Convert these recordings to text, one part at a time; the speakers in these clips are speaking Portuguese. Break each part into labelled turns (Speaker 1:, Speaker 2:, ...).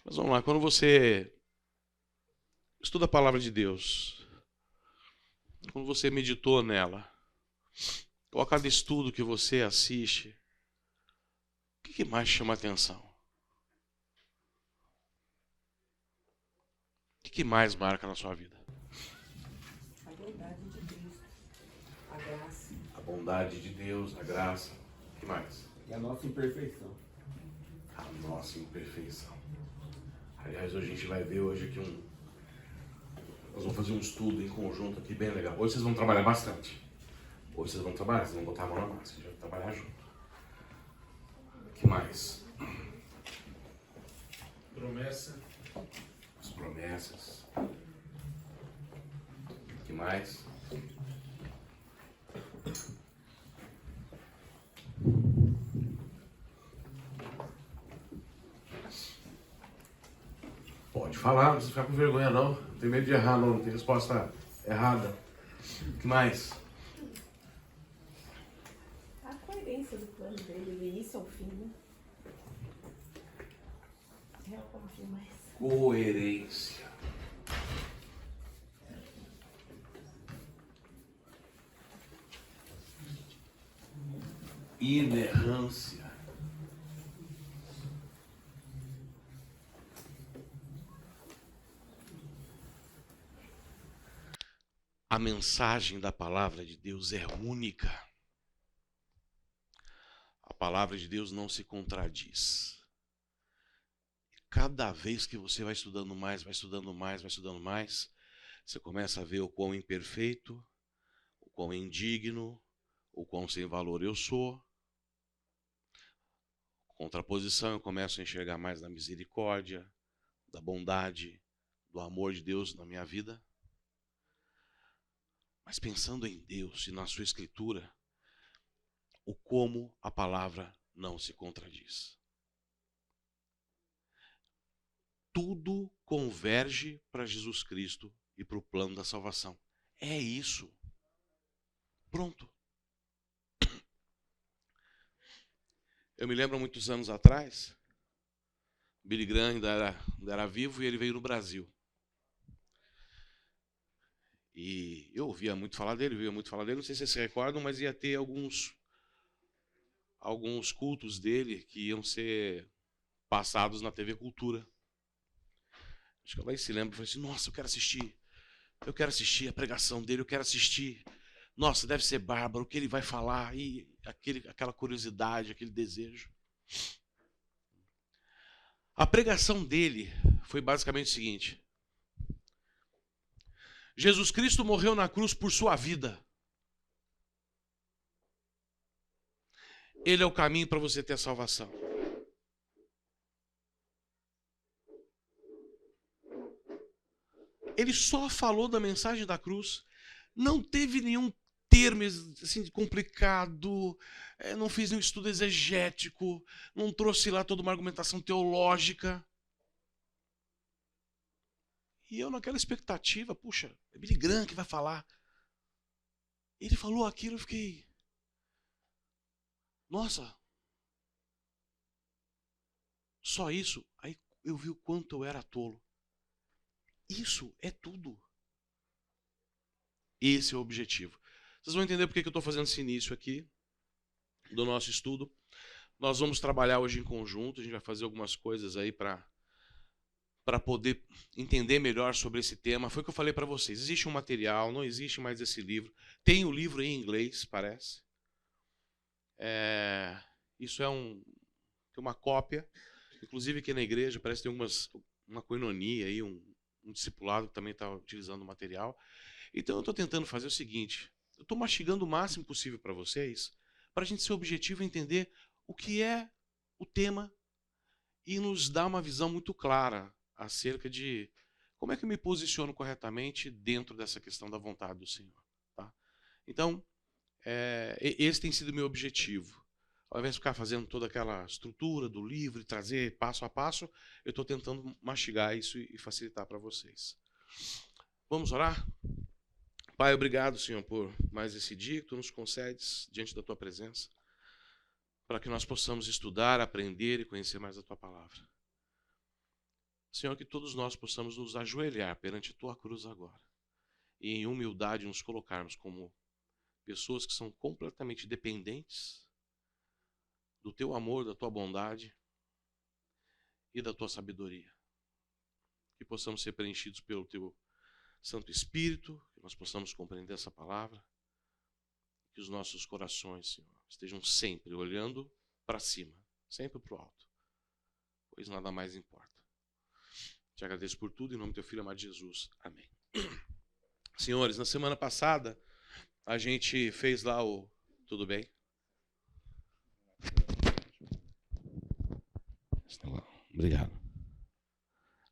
Speaker 1: Mas vamos lá, quando você estuda a palavra de Deus, quando você meditou nela, ou a cada estudo que você assiste, o que mais chama a atenção? O que mais marca na sua vida?
Speaker 2: A bondade de Deus, a graça.
Speaker 1: A bondade de Deus, a graça. O que mais?
Speaker 3: E a nossa imperfeição.
Speaker 1: A nossa imperfeição. Aliás, hoje a gente vai ver hoje aqui nós vamos fazer um estudo em conjunto aqui bem legal. Hoje vocês vão trabalhar bastante. Hoje vocês vão trabalhar, vocês vão botar a mão na massa, a gente vai trabalhar junto. O que mais?
Speaker 3: Promessa.
Speaker 1: As promessas. O que mais? Pode falar, não precisa ficar com vergonha não. Não tem medo de errar não, não tem resposta errada. O que mais?
Speaker 2: A coerência do plano dele, do início ao fim, né? É o que mais.
Speaker 1: Coerência. Inerrância. A mensagem da palavra de Deus é única. A palavra de Deus não se contradiz. Cada vez que você vai estudando mais, vai estudando mais, vai estudando mais, você começa a ver o quão imperfeito, o quão indigno, o quão sem valor eu sou. Contraposição, eu começo a enxergar mais da misericórdia, da bondade, do amor de Deus na minha vida. Mas pensando em Deus e na sua escritura, o como a palavra não se contradiz. Tudo converge para Jesus Cristo e para o plano da salvação. É isso. Pronto. Eu me lembro muitos anos atrás, Billy Graham ainda era vivo e ele veio no Brasil. E eu ouvia muito falar dele, não sei se vocês se recordam, mas ia ter alguns cultos dele que iam ser passados na TV Cultura. Acho que alguém se lembra, eu falei assim, nossa, eu quero assistir a pregação dele, eu quero assistir. Nossa, deve ser bárbaro, o que ele vai falar, e aquela curiosidade, aquele desejo. A pregação dele foi basicamente o seguinte: Jesus Cristo morreu na cruz por sua vida. Ele é o caminho para você ter a salvação. Ele só falou da mensagem da cruz, não teve nenhum termo assim, complicado, não fez nenhum estudo exegético, não trouxe lá toda uma argumentação teológica. E eu naquela expectativa, puxa, é Billy Graham que vai falar. Ele falou aquilo, eu fiquei, nossa, só isso? Aí eu vi o quanto eu era tolo. Isso é tudo. Esse é o objetivo. Vocês vão entender por que eu estou fazendo esse início aqui do nosso estudo. Nós vamos trabalhar hoje em conjunto, a gente vai fazer algumas coisas aí para poder entender melhor sobre esse tema. Foi o que eu falei para vocês. Existe um material, não existe mais esse livro. Tem o livro em inglês, parece. Isso é uma cópia. Inclusive aqui na igreja parece que tem uma coinonia aí, um discipulado que também está utilizando o material. Então eu estou tentando fazer o seguinte, eu estou mastigando o máximo possível para vocês, para a gente ser objetivo e entender o que é o tema e nos dar uma visão muito clara acerca de como é que eu me posiciono corretamente dentro dessa questão da vontade do Senhor. Tá? Então, esse tem sido o meu objetivo. Ao invés de ficar fazendo toda aquela estrutura do livro e trazer passo a passo, eu estou tentando mastigar isso e facilitar para vocês. Vamos orar? Pai, obrigado, Senhor, por mais esse dia que Tu nos concedes diante da Tua presença, para que nós possamos estudar, aprender e conhecer mais a Tua palavra. Senhor, que todos nós possamos nos ajoelhar perante a tua cruz agora e em humildade nos colocarmos como pessoas que são completamente dependentes do teu amor, da tua bondade e da tua sabedoria. Que possamos ser preenchidos pelo teu Santo Espírito, que nós possamos compreender essa palavra, que os nossos corações, Senhor, estejam sempre olhando para cima, sempre para o alto, pois nada mais importa. Te agradeço por tudo, em nome do teu Filho amado Jesus. Amém. Senhores, na semana passada, a gente fez lá o... Tudo bem? Obrigado.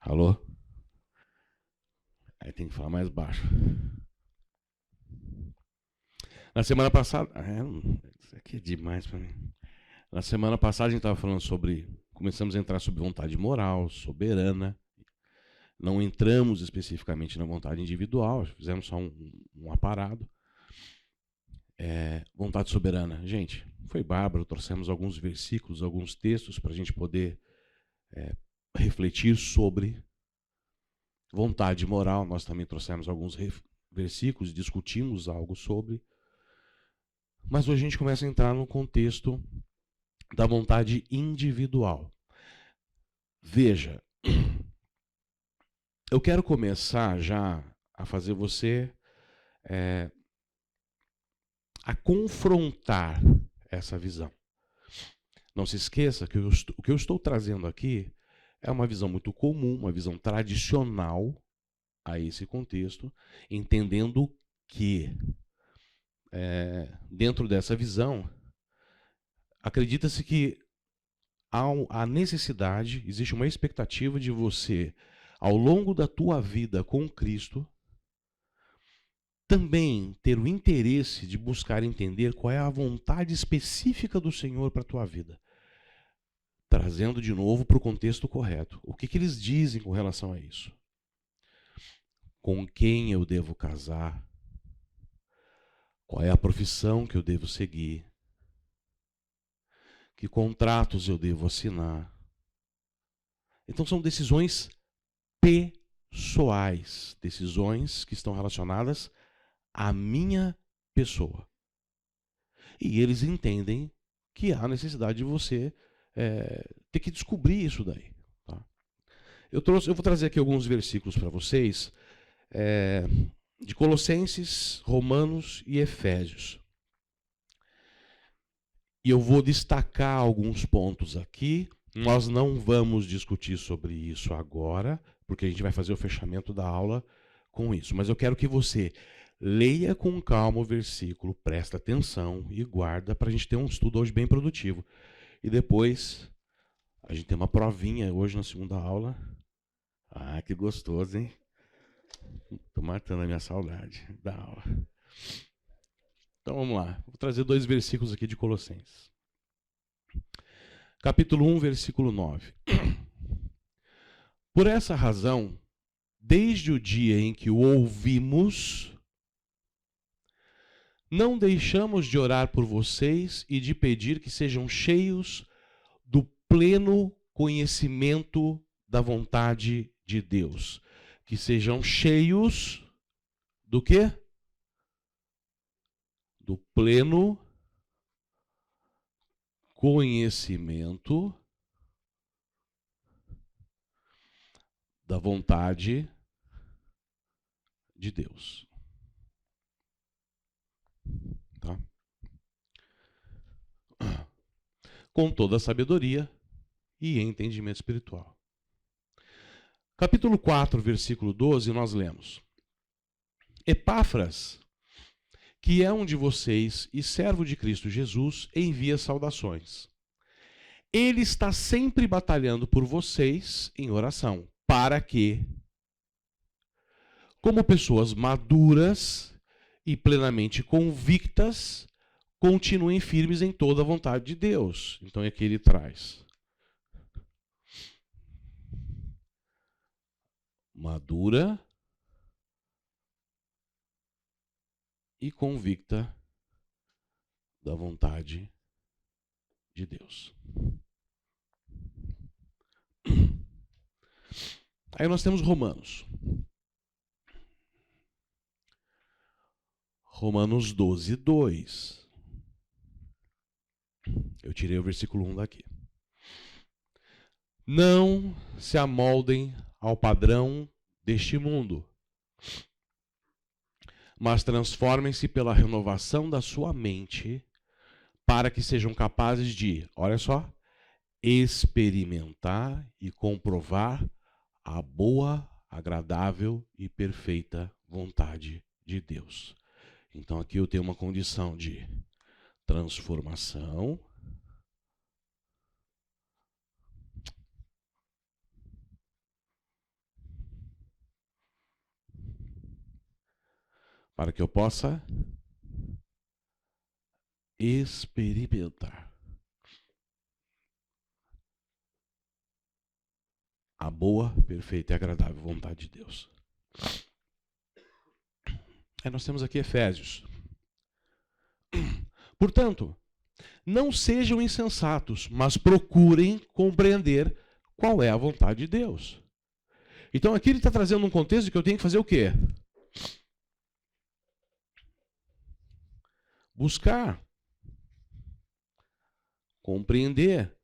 Speaker 1: Alô? Aí tem que falar mais baixo. Na semana passada... isso aqui é demais para mim. Na semana passada a gente estava falando sobre... Começamos a entrar sobre vontade moral, soberana. Não entramos especificamente na vontade individual, fizemos só um aparado. Vontade soberana. Gente, foi bárbaro, trouxemos alguns versículos, alguns textos para a gente poder refletir sobre vontade moral. Nós também trouxemos alguns versículos, discutimos algo sobre. Mas hoje a gente começa a entrar no contexto da vontade individual. Veja, eu quero começar já a fazer você a confrontar essa visão. Não se esqueça que o que eu estou trazendo aqui é uma visão muito comum, uma visão tradicional a esse contexto, entendendo que dentro dessa visão acredita-se que há a necessidade, existe uma expectativa de você, ao longo da tua vida com Cristo, também ter o interesse de buscar entender qual é a vontade específica do Senhor para a tua vida. Trazendo de novo para o contexto correto. O que eles dizem com relação a isso? Com quem eu devo casar? Qual é a profissão que eu devo seguir? Que contratos eu devo assinar? Então são decisões pessoais, decisões que estão relacionadas à minha pessoa. E eles entendem que há necessidade de você ter que descobrir isso daí. Tá? Eu vou trazer aqui alguns versículos para vocês, de Colossenses, Romanos e Efésios. E eu vou destacar alguns pontos aqui. Nós não vamos discutir sobre isso agora, porque a gente vai fazer o fechamento da aula com isso. Mas eu quero que você leia com calma o versículo, presta atenção e guarda para a gente ter um estudo hoje bem produtivo. E depois, a gente tem uma provinha hoje na segunda aula. Ah, que gostoso, hein? Estou matando a minha saudade da aula. Então vamos lá. Vou trazer 2 versículos aqui de Colossenses. Capítulo 1, versículo 9. Por essa razão, desde o dia em que o ouvimos, não deixamos de orar por vocês e de pedir que sejam cheios do pleno conhecimento da vontade de Deus. Que sejam cheios do quê? Do pleno conhecimento da vontade de Deus. Tá? Com toda a sabedoria e entendimento espiritual. Capítulo 4, versículo 12, nós lemos: Epáfras, que é um de vocês e servo de Cristo Jesus, envia saudações. Ele está sempre batalhando por vocês em oração, para que, como pessoas maduras e plenamente convictas, continuem firmes em toda a vontade de Deus. Então é que ele traz. Madura e convicta da vontade de Deus. Aí nós temos Romanos. Romanos 12, 2. Eu tirei o versículo 1 daqui. Não se amoldem ao padrão deste mundo, mas transformem-se pela renovação da sua mente, para que sejam capazes de, olha só, experimentar e comprovar a boa, agradável e perfeita vontade de Deus. Então aqui eu tenho uma condição de transformação, para que eu possa experimentar a boa, perfeita e agradável vontade de Deus. Aí nós temos aqui Efésios. Portanto, não sejam insensatos, mas procurem compreender qual é a vontade de Deus. Então aqui ele está trazendo um contexto de que eu tenho que fazer o quê? Buscar, compreender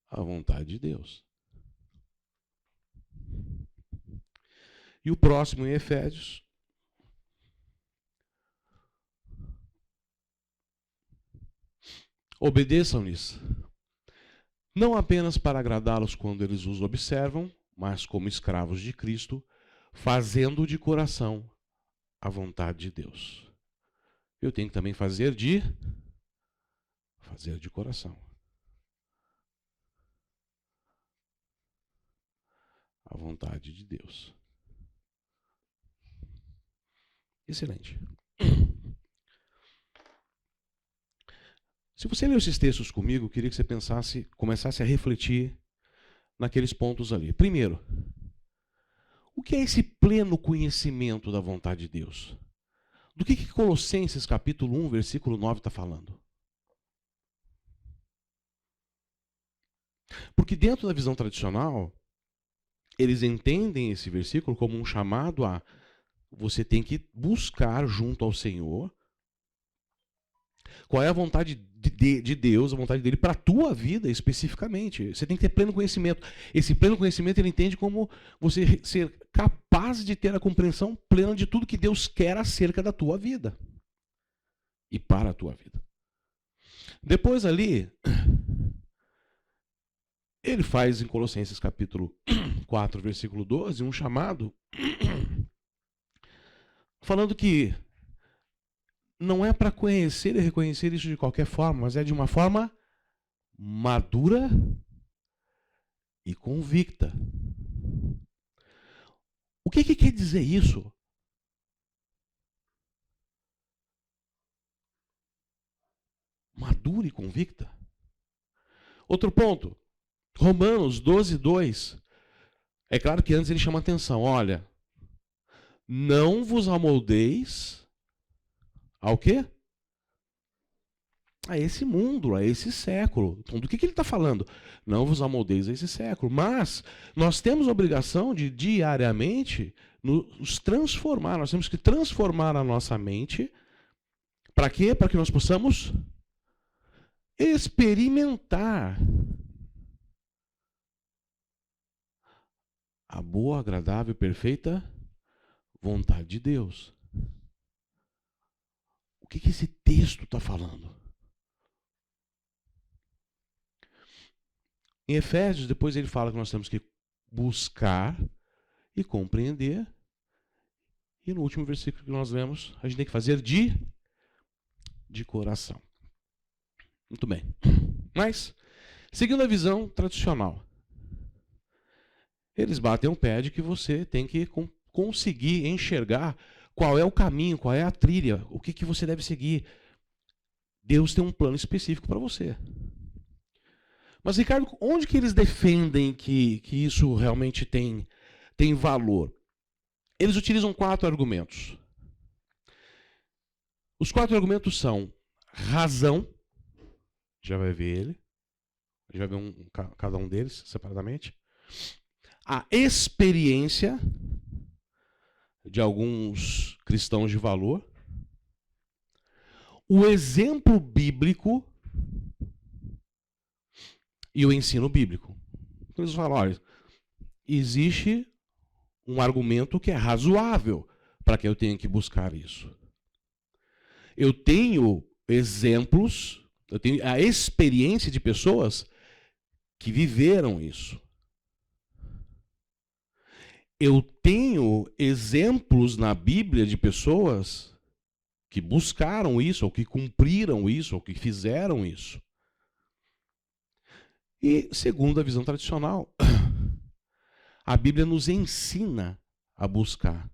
Speaker 1: a vontade de Deus. E o próximo em Efésios. Obedeçam-lhes, não apenas para agradá-los quando eles os observam, mas como escravos de Cristo, fazendo de coração a vontade de Deus. Eu tenho que também fazer de coração. A vontade de Deus. Excelente. Se você leu esses textos comigo, eu queria que você começasse a refletir naqueles pontos ali. Primeiro, o que é esse pleno conhecimento da vontade de Deus? Do que Colossenses capítulo 1, versículo 9 está falando? Porque dentro da visão tradicional, eles entendem esse versículo como um chamado a você tem que buscar junto ao Senhor qual é a vontade de Deus, a vontade dele para a tua vida especificamente. Você tem que ter pleno conhecimento. Esse pleno conhecimento ele entende como você ser capaz de ter a compreensão plena de tudo que Deus quer acerca da tua vida e para a tua vida. Depois ali, ele faz em Colossenses capítulo 4, versículo 12, um chamado falando que não é para conhecer e reconhecer isso de qualquer forma, mas é de uma forma madura e convicta. O que quer dizer isso? Madura e convicta. Outro ponto, Romanos 12, 2. É claro que antes ele chama atenção, olha, não vos amoldeis ao quê? A esse mundo, a esse século. Então, do que ele está falando? Não vos amoldeis a esse século. Mas nós temos a obrigação de diariamente nos transformar. Nós temos que transformar a nossa mente. Para quê? Para que nós possamos experimentar a boa, agradável e perfeita vontade de Deus. O que esse texto está falando? Em Efésios, depois ele fala que nós temos que buscar e compreender. E no último versículo que nós lemos, a gente tem que fazer de coração. Muito bem. Mas, seguindo a visão tradicional, eles batem o pé de que você tem que conseguir enxergar qual é o caminho, qual é a trilha, o que você deve seguir. Deus tem um plano específico para você. Mas, Ricardo, onde que eles defendem que isso realmente tem valor? Eles utilizam 4 argumentos. Os 4 argumentos são razão, já vai ver ele, A gente vai ver cada um deles separadamente. A experiência de alguns cristãos de valor. O exemplo bíblico e o ensino bíblico. Então eles falam, olha, existe um argumento que é razoável para que eu tenha que buscar isso. Eu tenho exemplos, eu tenho a experiência de pessoas que viveram isso. Eu tenho exemplos na Bíblia de pessoas que buscaram isso, ou que cumpriram isso, ou que fizeram isso. E, segundo a visão tradicional, a Bíblia nos ensina a buscar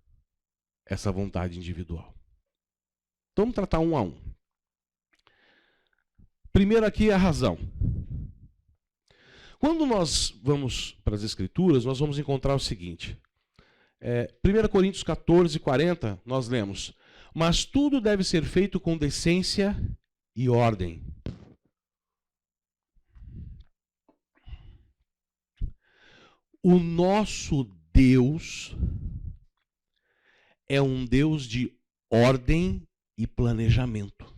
Speaker 1: essa vontade individual. Então, vamos tratar um a um. Primeiro aqui é a razão. Quando nós vamos para as Escrituras, nós vamos encontrar o seguinte. 1 Coríntios 14, 40, nós lemos: mas tudo deve ser feito com decência e ordem. O nosso Deus é um Deus de ordem e planejamento.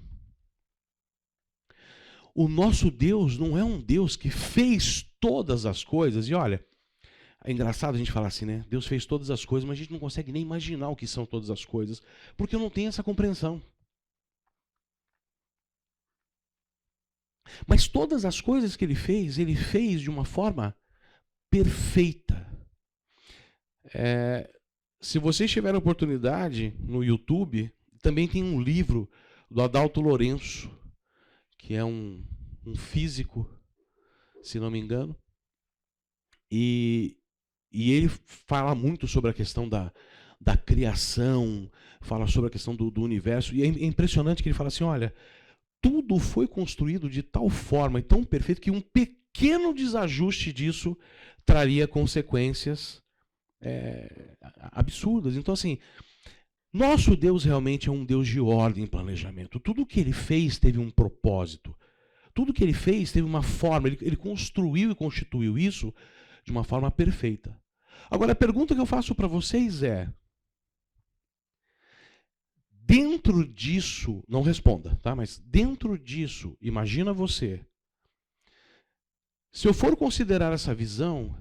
Speaker 1: O nosso Deus não é um Deus que fez todas as coisas. E olha, é engraçado a gente falar assim, né? Deus fez todas as coisas, mas a gente não consegue nem imaginar o que são todas as coisas, porque eu não tenho essa compreensão. Mas todas as coisas que ele fez de uma forma perfeita. Se vocês tiverem oportunidade no YouTube, também tem um livro do Adalto Lourenço, que é um físico, se não me engano, e ele fala muito sobre a questão da criação, fala sobre a questão do universo, e é impressionante que ele fala assim, olha, tudo foi construído de tal forma e tão perfeito que um pequeno desajuste disso traria consequências absurdas. Então, assim, nosso Deus realmente é um Deus de ordem e planejamento. Tudo que ele fez teve um propósito. Tudo que ele fez teve uma forma. Ele construiu e constituiu isso de uma forma perfeita. Agora, a pergunta que eu faço para vocês é: dentro disso, não responda, tá? Mas dentro disso, imagina você, se eu for considerar essa visão,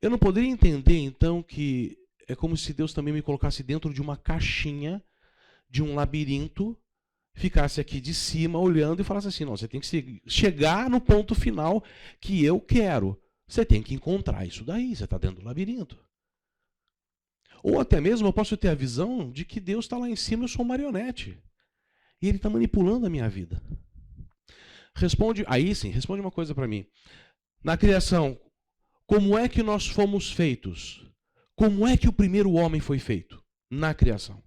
Speaker 1: eu não poderia entender, então, que é como se Deus também me colocasse dentro de uma caixinha, de um labirinto, ficasse aqui de cima olhando e falasse assim, não, você tem que chegar no ponto final que eu quero. Você tem que encontrar isso daí, você está dentro do labirinto. Ou até mesmo eu posso ter a visão de que Deus está lá em cima e eu sou um marionete. E Ele está manipulando a minha vida. Responde uma coisa para mim. Na criação, como é que nós fomos feitos? Como é que o primeiro homem foi feito? Na criação.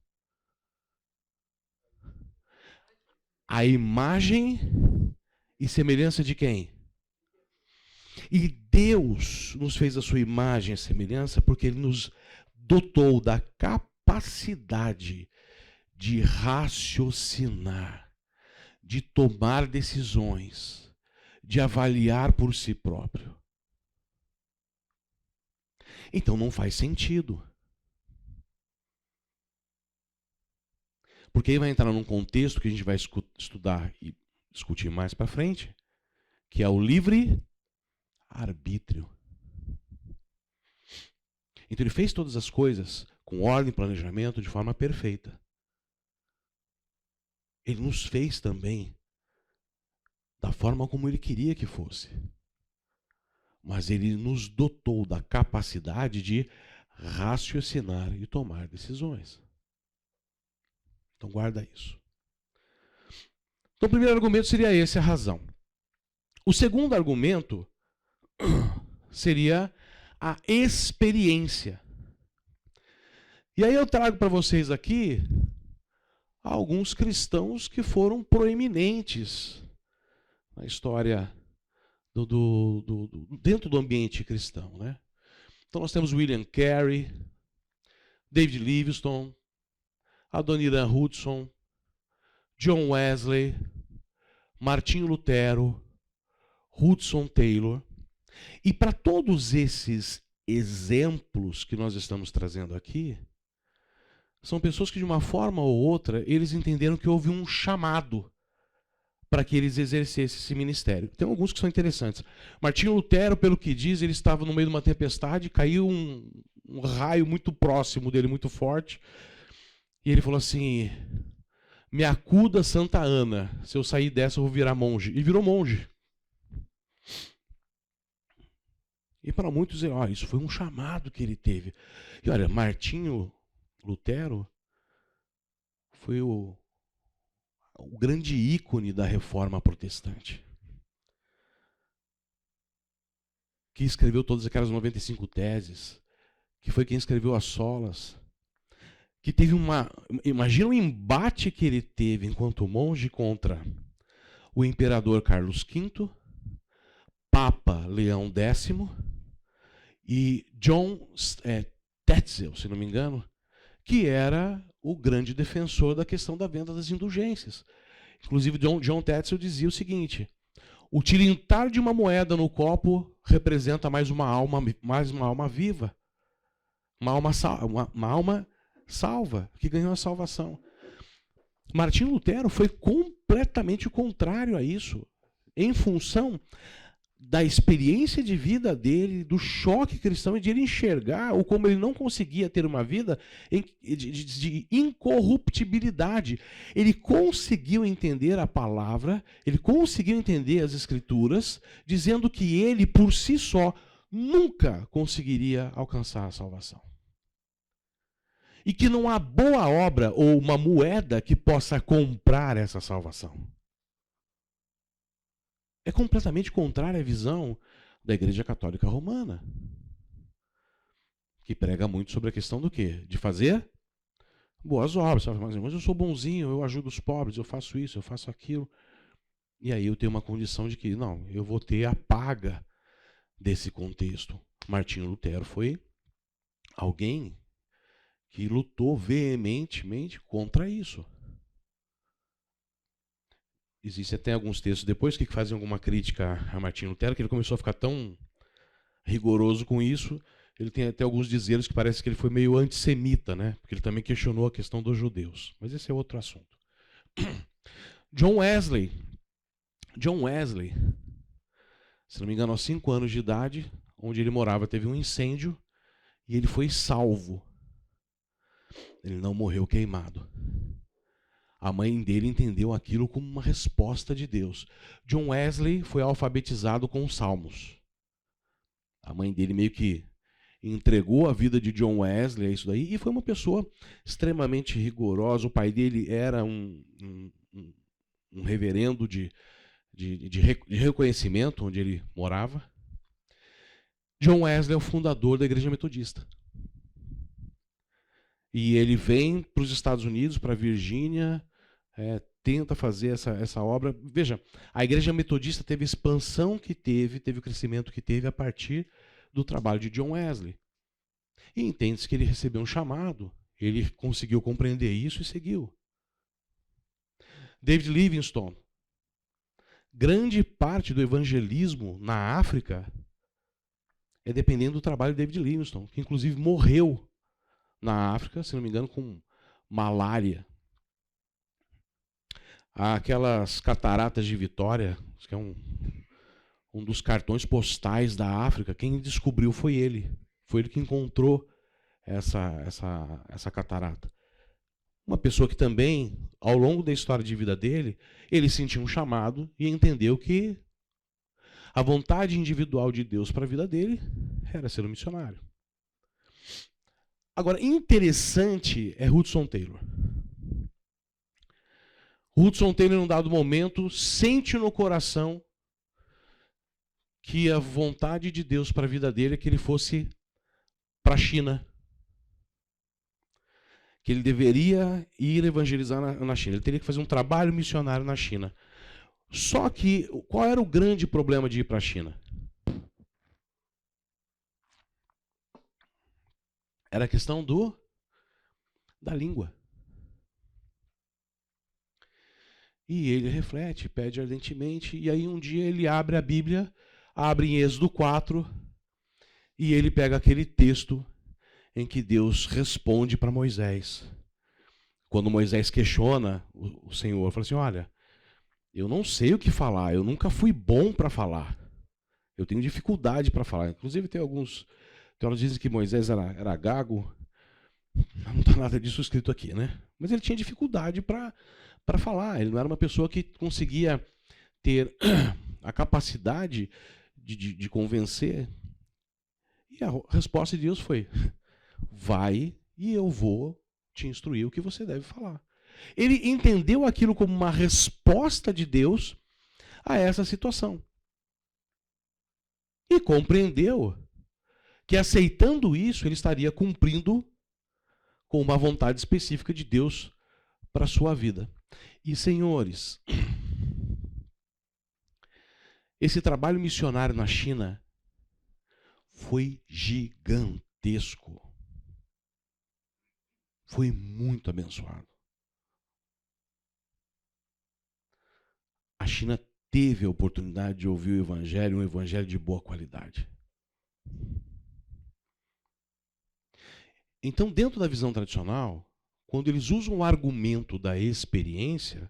Speaker 1: A imagem e semelhança de quem? E Deus nos fez a sua imagem e semelhança porque Ele nos dotou da capacidade de raciocinar, de tomar decisões, de avaliar por si próprio. Então não faz sentido. Porque aí vai entrar num contexto que a gente vai estudar e discutir mais para frente, que é o livre-arbítrio. Então ele fez todas as coisas com ordem e planejamento de forma perfeita. Ele nos fez também da forma como ele queria que fosse. Mas ele nos dotou da capacidade de raciocinar e tomar decisões. Então guarda isso. Então o primeiro argumento seria esse, a razão. O segundo argumento seria a experiência. E aí eu trago para vocês aqui alguns cristãos que foram proeminentes na história dentro do ambiente cristão, né? Então nós temos William Carey, David Livingstone, Adoniran Hudson, John Wesley, Martinho Lutero, Hudson Taylor. E para todos esses exemplos que nós estamos trazendo aqui, são pessoas que de uma forma ou outra, eles entenderam que houve um chamado para que eles exercessem esse ministério. Tem alguns que são interessantes. Martinho Lutero, pelo que diz, ele estava no meio de uma tempestade, caiu um raio muito próximo dele, muito forte, e ele falou assim: me acuda Santa Ana, se eu sair dessa eu vou virar monge. E virou monge. E para muitos, isso foi um chamado que ele teve. E olha, Martinho Lutero foi o grande ícone da Reforma Protestante, que escreveu todas aquelas 95 teses, que foi quem escreveu as solas, que teve imagina o embate que ele teve enquanto monge contra o imperador Carlos V, Papa Leão X e John Tetzel, se não me engano, que era o grande defensor da questão da venda das indulgências. Inclusive, John Tetzel dizia o seguinte: o tilintar de uma moeda no copo representa mais uma alma viva, uma alma salva, que ganhou a salvação. Martinho Lutero foi completamente contrário a isso, em função da experiência de vida dele, do choque cristão e de ele enxergar ou como ele não conseguia ter uma vida de incorruptibilidade. Ele conseguiu entender a palavra, ele conseguiu entender as escrituras, dizendo que ele, por si só, nunca conseguiria alcançar a salvação. E que não há boa obra ou uma moeda que possa comprar essa salvação. É completamente contrária à visão da Igreja Católica Romana, que prega muito sobre a questão do quê? De fazer boas obras. Mas eu sou bonzinho, eu ajudo os pobres, eu faço isso, eu faço aquilo. E aí eu tenho uma condição de que, não, eu vou ter a paga desse contexto. Martinho Lutero foi alguém que lutou veementemente contra isso. Existem até alguns textos depois que fazem alguma crítica a Martinho Lutero, que ele começou a ficar tão rigoroso com isso. Ele tem até alguns dizeres que parece que ele foi meio antissemita, né? Porque ele também questionou a questão dos judeus. Mas esse é outro assunto. John Wesley, se não me engano, aos 5 anos de idade, onde ele morava, teve um incêndio e ele foi salvo. Ele não morreu queimado. A mãe dele entendeu aquilo como uma resposta de Deus. John Wesley foi alfabetizado com os Salmos. A mãe dele meio que entregou a vida de John Wesley a isso daí, e foi uma pessoa extremamente rigorosa. O pai dele era um reverendo de reconhecimento onde ele morava. John Wesley é o fundador da Igreja Metodista. E ele vem para os Estados Unidos, para a Virgínia, tenta fazer essa obra. Veja, a Igreja Metodista teve a expansão que teve o crescimento que teve a partir do trabalho de John Wesley. E entende-se que ele recebeu um chamado, ele conseguiu compreender isso e seguiu. David Livingstone. Grande parte do evangelismo na África é dependendo do trabalho de David Livingstone, que inclusive morreu na África, se não me engano, com malária. Aquelas cataratas de Vitória, que é um dos cartões postais da África, quem descobriu foi ele. Foi ele que encontrou essa catarata. Uma pessoa que também, ao longo da história de vida dele, ele sentiu um chamado e entendeu que a vontade individual de Deus para a vida dele era ser um missionário. Agora, interessante é Hudson Taylor. Hudson Taylor, num dado momento, sente no coração que a vontade de Deus para a vida dele é que ele fosse para a China. Que ele deveria ir evangelizar na China. Ele teria que fazer um trabalho missionário na China. Só que, qual era o grande problema de ir para a China? Era a questão da língua. E ele reflete, pede ardentemente, e aí um dia ele abre a Bíblia, abre em Êxodo 4, e ele pega aquele texto em que Deus responde para Moisés. Quando Moisés questiona o Senhor, fala assim, olha, eu não sei o que falar, eu nunca fui bom para falar. Eu tenho dificuldade para falar. Inclusive tem alguns teólogos que dizem que Moisés era gago. Não está nada disso escrito aqui, né? Mas ele tinha dificuldade para falar. Ele não era uma pessoa que conseguia ter a capacidade de convencer. E a resposta de Deus foi, vai e eu vou te instruir o que você deve falar. Ele entendeu aquilo como uma resposta de Deus a essa situação. E compreendeu que aceitando isso, ele estaria cumprindo com uma vontade específica de Deus para a sua vida. E, senhores, esse trabalho missionário na China foi gigantesco. Foi muito abençoado. A China teve a oportunidade de ouvir o Evangelho, um Evangelho de boa qualidade. Então, dentro da visão tradicional, quando eles usam o argumento da experiência,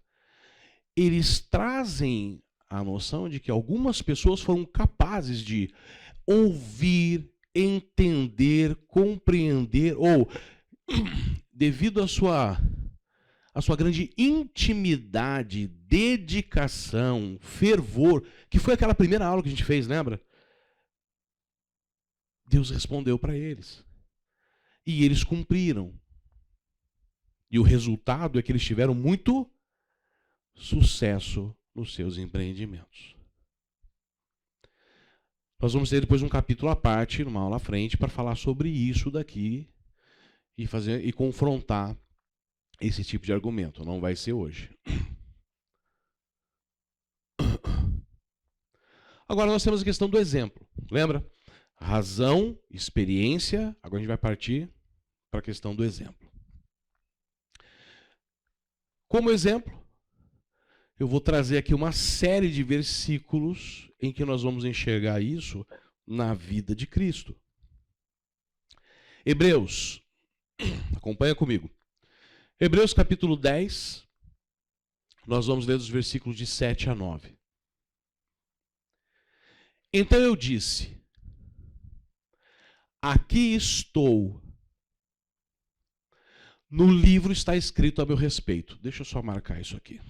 Speaker 1: eles trazem a noção de que algumas pessoas foram capazes de ouvir, entender, compreender, ou, devido à sua grande intimidade, dedicação, fervor, que foi aquela primeira aula que a gente fez, lembra? Deus respondeu para eles. E eles cumpriram. E o resultado é que eles tiveram muito sucesso nos seus empreendimentos. Nós vamos ter depois um capítulo à parte, numa aula à frente, para falar sobre isso daqui e confrontar esse tipo de argumento. Não vai ser hoje. Agora nós temos a questão do exemplo. Lembra? Razão, experiência. Agora a gente vai partir para a questão do exemplo. Como exemplo, eu vou trazer aqui uma série de versículos em que nós vamos enxergar isso na vida de Cristo. Hebreus, acompanha comigo. Hebreus capítulo 10, nós vamos ler dos versículos de 7 a 9. Então eu disse, aqui estou, no livro está escrito a meu respeito. Deixa eu só marcar isso aqui.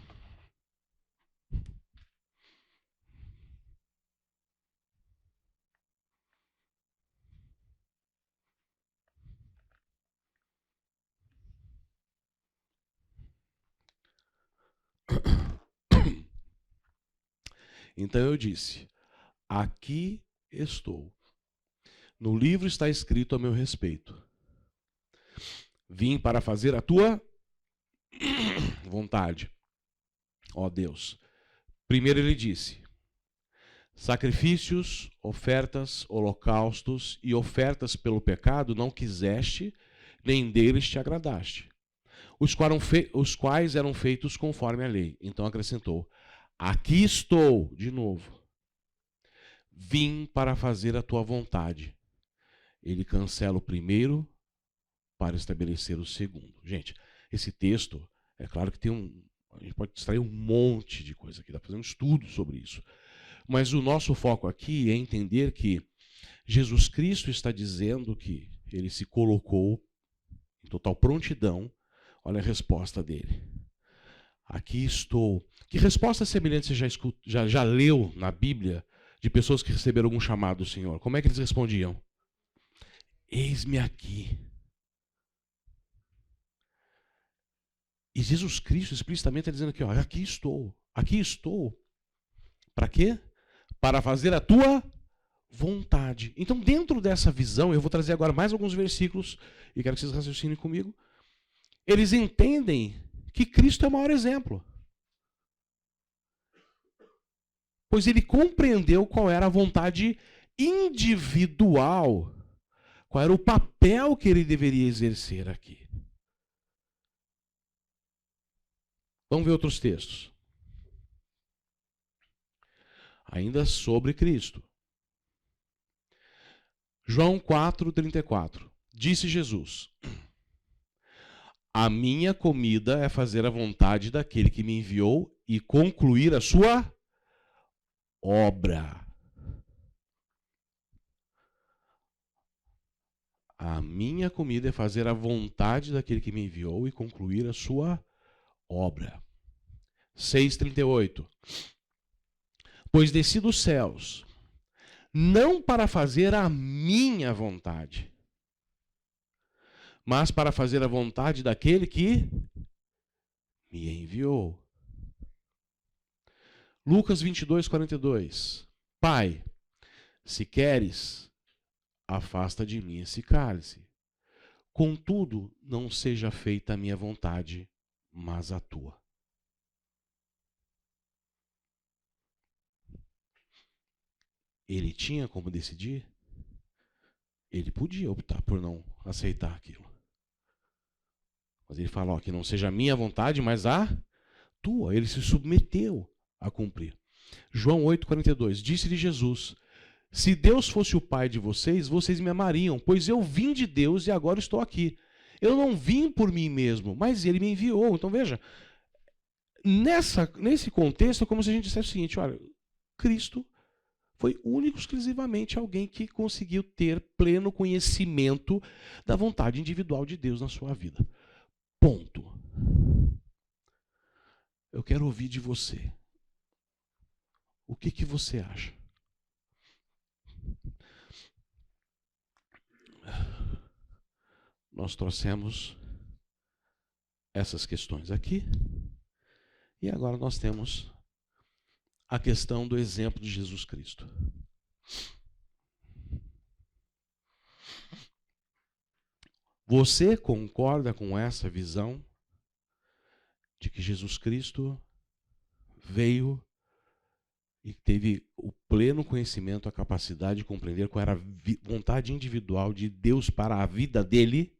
Speaker 1: Então eu disse, aqui estou. No livro está escrito a meu respeito. Vim para fazer a tua vontade, ó Deus. Primeiro ele disse, sacrifícios, ofertas, holocaustos e ofertas pelo pecado não quiseste, nem deles te agradaste, os quais eram feitos conforme a lei. Então acrescentou, aqui estou, de novo. Vim para fazer a tua vontade. Ele cancela o primeiro para estabelecer o segundo. Gente, esse texto, é claro que a gente pode extrair um monte de coisa aqui, dá para fazer um estudo sobre isso. Mas o nosso foco aqui é entender que Jesus Cristo está dizendo que ele se colocou em total prontidão. Olha a resposta dele. Aqui estou. Que resposta semelhante você já leu na Bíblia de pessoas que receberam algum chamado do Senhor? Como é que eles respondiam? Eis-me aqui. E Jesus Cristo explicitamente está dizendo aqui, ó, aqui estou. Aqui estou. Para quê? Para fazer a tua vontade. Então, dentro dessa visão, eu vou trazer agora mais alguns versículos e quero que vocês raciocinem comigo. Eles entendem que Cristo é o maior exemplo. Pois ele compreendeu qual era a vontade individual, qual era o papel que ele deveria exercer aqui. Vamos ver outros textos. Ainda sobre Cristo. João 4:34. Disse Jesus: a minha comida é fazer a vontade daquele que me enviou e concluir a sua obra. A minha comida é fazer a vontade daquele que me enviou e concluir a sua obra. 6:38. Pois desci dos céus, não para fazer a minha vontade, mas para fazer a vontade daquele que me enviou. Lucas 22:42. Pai, se queres, afasta de mim esse cálice. Contudo, não seja feita a minha vontade, mas a tua. Ele tinha como decidir? Ele podia optar por não aceitar aquilo. Mas ele fala, ó, que não seja a minha vontade, mas a tua. Ele se submeteu a cumprir. João 8:42. Disse-lhe Jesus: se Deus fosse o pai de vocês, vocês me amariam, pois eu vim de Deus e agora estou aqui. Eu não vim por mim mesmo, mas ele me enviou. Então veja, nesse contexto é como se a gente dissesse o seguinte, olha, Cristo foi único, exclusivamente alguém que conseguiu ter pleno conhecimento da vontade individual de Deus na sua vida. Ponto. Eu quero ouvir de você. O que você acha? Nós trouxemos essas questões aqui. E agora nós temos a questão do exemplo de Jesus Cristo. Você concorda com essa visão de que Jesus Cristo veio e teve o pleno conhecimento, a capacidade de compreender qual era a vontade individual de Deus para a vida dele?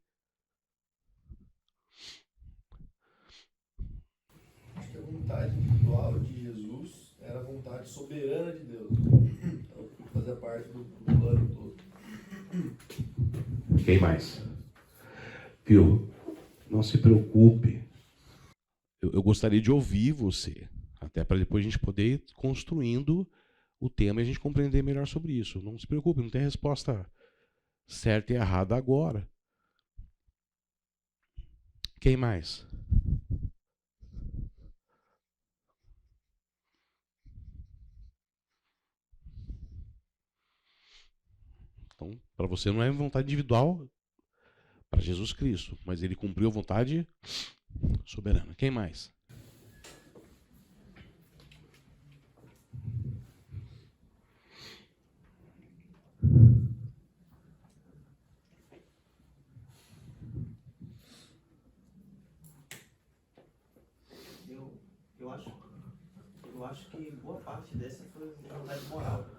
Speaker 4: Acho que a vontade individual de Jesus era a vontade soberana de Deus. Então, fazia parte do plano todo.
Speaker 1: Quem mais? Viu? Não se preocupe. Eu gostaria de ouvir você, até para depois a gente poder ir construindo o tema e a gente compreender melhor sobre isso. Não se preocupe, não tem resposta certa e errada agora. Quem mais? Então, para você não é vontade individual para Jesus Cristo, mas ele cumpriu a vontade soberana. Quem mais?
Speaker 5: Eu acho que boa parte dessa foi vontade moral.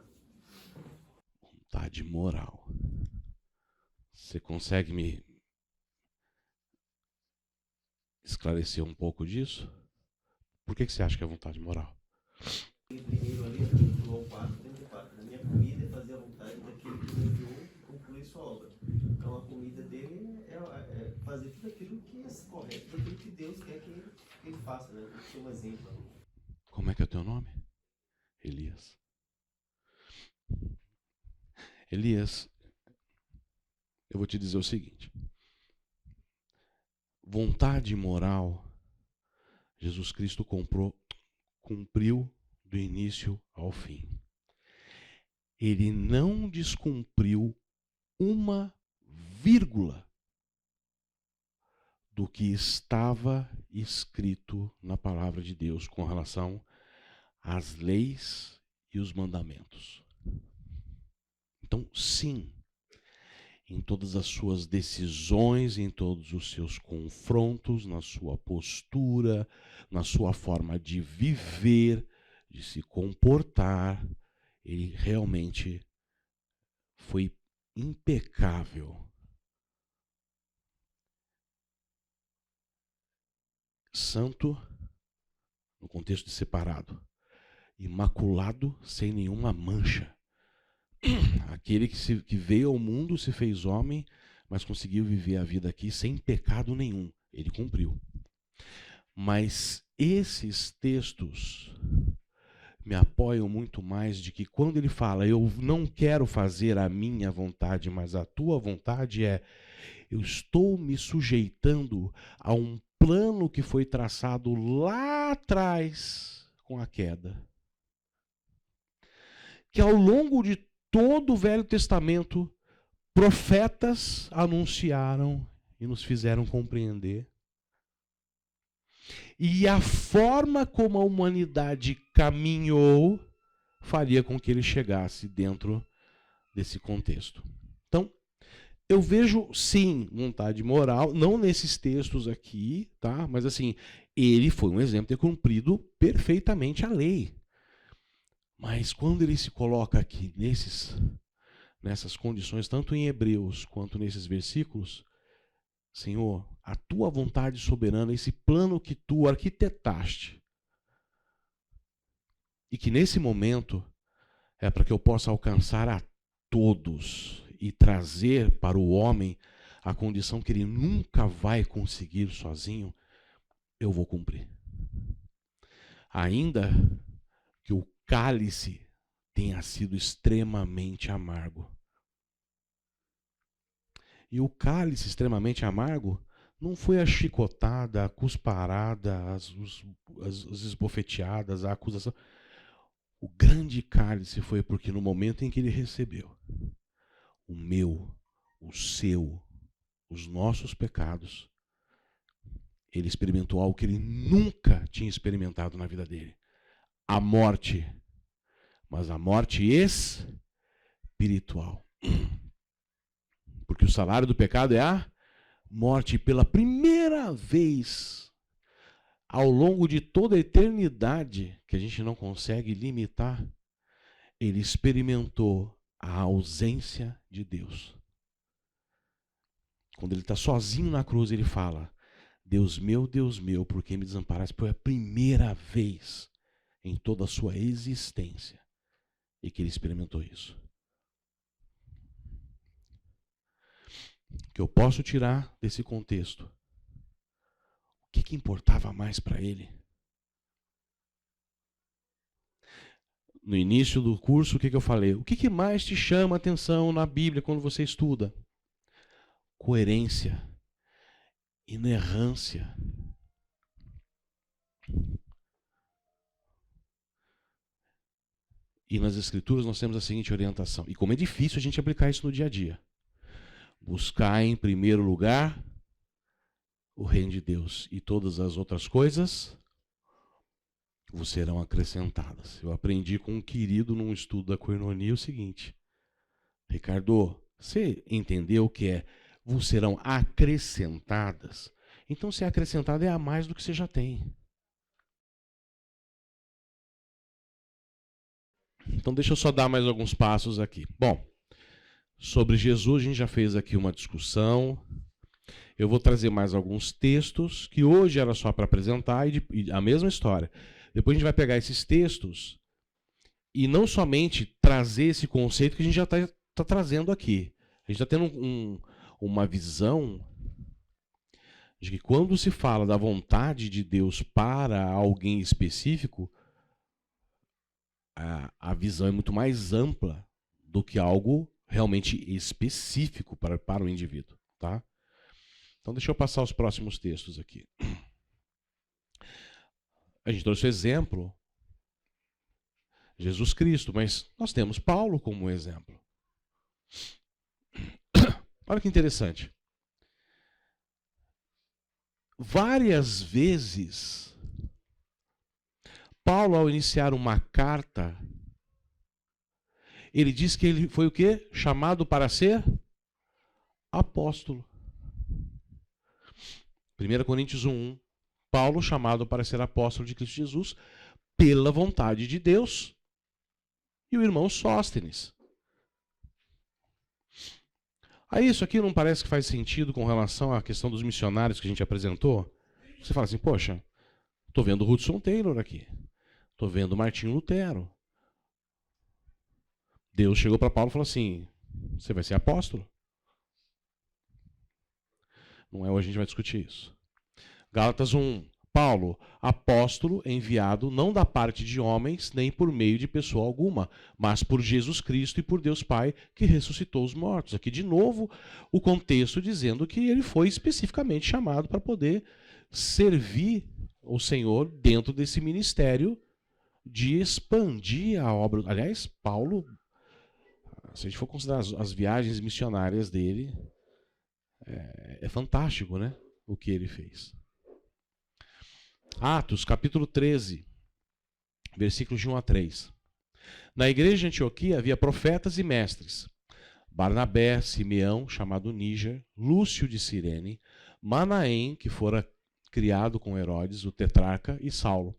Speaker 1: Vontade moral. Você consegue me esclarecer um pouco disso? Por que você acha que é vontade moral?
Speaker 5: Primeiro ali, João 4:34. A minha comida é fazer a vontade daquele que me enviou e concluir sua obra. Então a comida dele é fazer tudo aquilo que é correto, tudo aquilo que Deus quer que ele faça, né? Tem que ser um exemplo.
Speaker 1: Como é que é o teu nome? Elias. Elias, eu vou te dizer o seguinte. Vontade moral, Jesus Cristo cumpriu do início ao fim. Ele não descumpriu uma vírgula do que estava escrito na palavra de Deus com relação às leis e os mandamentos. Então, sim, em todas as suas decisões, em todos os seus confrontos, na sua postura, na sua forma de viver, de se comportar, ele realmente foi impecável. Santo, no contexto de separado, imaculado, sem nenhuma mancha. Aquele que veio ao mundo, se fez homem, mas conseguiu viver a vida aqui sem pecado nenhum. Ele cumpriu. Mas esses textos me apoiam muito mais de que quando ele fala, eu não quero fazer a minha vontade, mas a tua vontade, eu estou me sujeitando a um plano que foi traçado lá atrás com a queda. Que ao longo de todo o Velho Testamento, profetas anunciaram e nos fizeram compreender. E a forma como a humanidade caminhou faria com que ele chegasse dentro desse contexto. Então, eu vejo, sim, vontade moral, não nesses textos aqui, tá? Mas assim, ele foi um exemplo de ter cumprido perfeitamente a lei. Mas quando ele se coloca aqui nessas condições, tanto em Hebreus quanto nesses versículos, Senhor, a tua vontade soberana, esse plano que tu arquitetaste, e que nesse momento é para que eu possa alcançar a todos e trazer para o homem a condição que ele nunca vai conseguir sozinho, eu vou cumprir. Ainda que o cálice tenha sido extremamente amargo. E o cálice extremamente amargo não foi a chicotada, a cusparada, as esbofeteadas, a acusação. O grande cálice foi porque no momento em que ele recebeu o meu, o seu, os nossos pecados, ele experimentou algo que ele nunca tinha experimentado na vida dele. A morte, mas a morte espiritual. Porque o salário do pecado é a morte. E pela primeira vez, ao longo de toda a eternidade, que a gente não consegue limitar, ele experimentou a ausência de Deus. Quando ele está sozinho na cruz, ele fala, Deus meu, por que me desamparaste? Foi a primeira vez em toda a sua existência e que ele experimentou isso. O que eu posso tirar desse contexto? O que importava mais para ele? No início do curso, o que eu falei? O que mais te chama a atenção na Bíblia quando você estuda? Coerência, inerrância. E nas Escrituras nós temos a seguinte orientação. E como é difícil a gente aplicar isso no dia a dia. Buscar em primeiro lugar o reino de Deus. E todas as outras coisas vos serão acrescentadas. Eu aprendi com um querido num estudo da koinonia o seguinte. Ricardo, você entendeu o que é vos serão acrescentadas? Então se é acrescentada é a mais do que você já tem. Então deixa eu só dar mais alguns passos aqui. Bom, sobre Jesus a gente já fez aqui uma discussão. Eu vou trazer mais alguns textos, que hoje era só para apresentar, e a mesma história. Depois a gente vai pegar esses textos e não somente trazer esse conceito que a gente já está trazendo aqui. A gente está tendo uma visão de que quando se fala da vontade de Deus para alguém específico, a visão é muito mais ampla do que algo realmente específico para o indivíduo. Tá? Então deixa eu passar os próximos textos aqui. A gente trouxe o exemplo, Jesus Cristo, mas nós temos Paulo como exemplo. Olha que interessante. Várias vezes, Paulo, ao iniciar uma carta, ele diz que ele foi o quê? Chamado para ser apóstolo. 1 Coríntios 1:1. Paulo chamado para ser apóstolo de Cristo Jesus pela vontade de Deus. E o irmão Sóstenes. Aí isso aqui não parece que faz sentido com relação à questão dos missionários que a gente apresentou? Você fala assim, poxa, estou vendo Hudson Taylor aqui. Estou vendo Martinho Lutero. Deus chegou para Paulo e falou assim: você vai ser apóstolo. Não é hoje a gente vai discutir isso. Gálatas 1. Paulo, apóstolo, enviado não da parte de homens, nem por meio de pessoa alguma, mas por Jesus Cristo e por Deus Pai, que ressuscitou os mortos. Aqui, de novo, o contexto dizendo que ele foi especificamente chamado para poder servir o Senhor dentro desse ministério de expandir a obra. Aliás, Paulo, se a gente for considerar as viagens missionárias dele, é fantástico, né? O que ele fez. Atos, capítulo 13, versículos de 1 a 3. Na igreja de Antioquia havia profetas e mestres: Barnabé, Simeão, chamado Níger, Lúcio de Cirene, Manaém, que fora criado com Herodes, o tetrarca, e Saulo.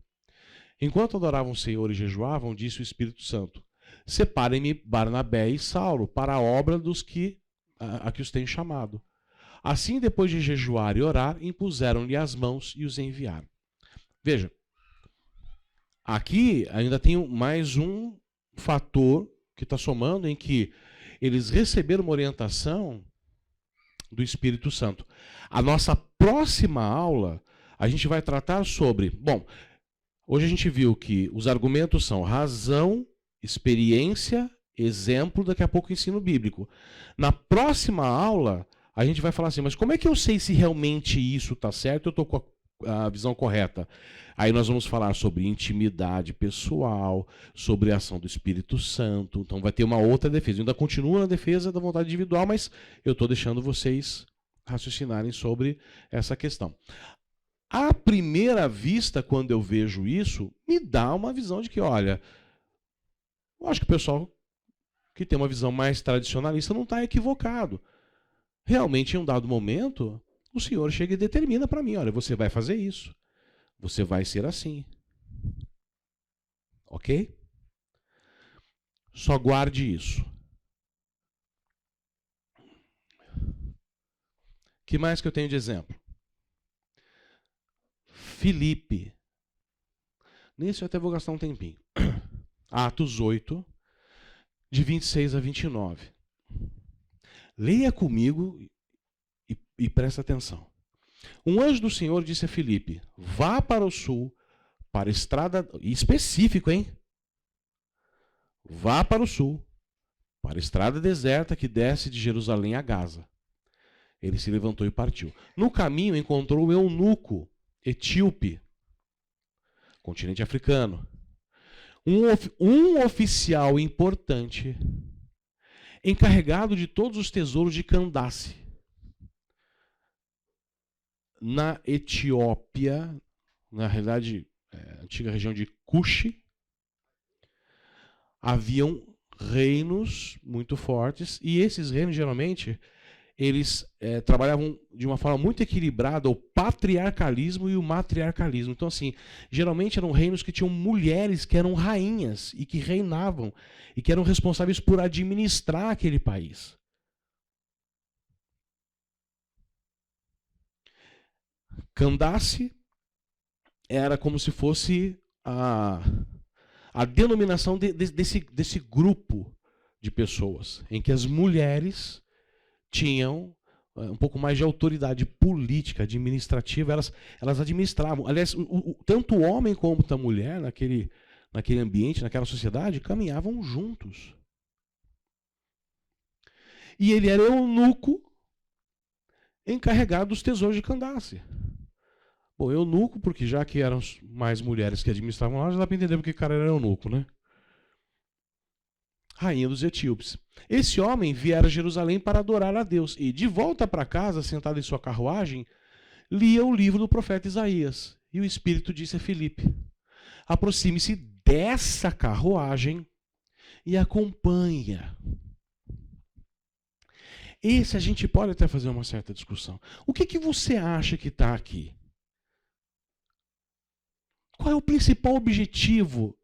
Speaker 1: Enquanto adoravam o Senhor e jejuavam, disse o Espírito Santo: separem-me Barnabé e Saulo para a obra dos que a que os tenho chamado. Assim, depois de jejuar e orar, impuseram-lhe as mãos e os enviaram. Veja, aqui ainda tem mais um fator que está somando, em que eles receberam uma orientação do Espírito Santo. A nossa próxima aula, a gente vai tratar sobre... Bom, hoje a gente viu que os argumentos são razão, experiência, exemplo, daqui a pouco ensino bíblico. Na próxima aula, a gente vai falar assim, mas como é que eu sei se realmente isso está certo, eu estou com a visão correta? Aí nós vamos falar sobre intimidade pessoal, sobre a ação do Espírito Santo. Então vai ter uma outra defesa. Eu ainda continuo na defesa da vontade individual, mas eu estou deixando vocês raciocinarem sobre essa questão. À primeira vista, quando eu vejo isso, me dá uma visão de que, olha, eu acho que o pessoal que tem uma visão mais tradicionalista não está equivocado. Realmente, em um dado momento, o Senhor chega e determina para mim, olha, você vai fazer isso. Você vai ser assim. Ok? Só guarde isso. O que mais que eu tenho de exemplo? Filipe. Nesse eu até vou gastar um tempinho. Atos 8, de 26 a 29. Leia comigo e presta atenção. Um anjo do Senhor disse a Filipe: vá para o sul, para a estrada... Específico, hein? Vá para o sul, para a estrada deserta que desce de Jerusalém a Gaza. Ele se levantou e partiu. No caminho encontrou o eunuco etíope, continente africano. Um oficial importante, encarregado de todos os tesouros de Candace. Na Etiópia, na realidade, antiga região de Cuxi, haviam reinos muito fortes, e esses reinos, geralmente, eles trabalhavam de uma forma muito equilibrada o patriarcalismo e o matriarcalismo. Então, assim, geralmente eram reinos que tinham mulheres que eram rainhas e que reinavam e que eram responsáveis por administrar aquele país. Candace era como se fosse a denominação desse grupo de pessoas, em que as mulheres tinham um pouco mais de autoridade política, administrativa, elas administravam. Aliás, tanto o homem como a mulher, naquele ambiente, naquela sociedade, caminhavam juntos. E ele era eunuco encarregado dos tesouros de Candace. Bom, eunuco, porque já que eram mais mulheres que administravam lá, já dá para entender porque o cara era eunuco, né? Rainha dos etíopes. Esse homem viera a Jerusalém para adorar a Deus e, de volta para casa, sentado em sua carruagem, lia o livro do profeta Isaías. E o Espírito disse a Filipe: aproxime-se dessa carruagem e acompanha. Esse a gente pode até fazer uma certa discussão. O que você acha que está aqui? Qual é o principal objetivo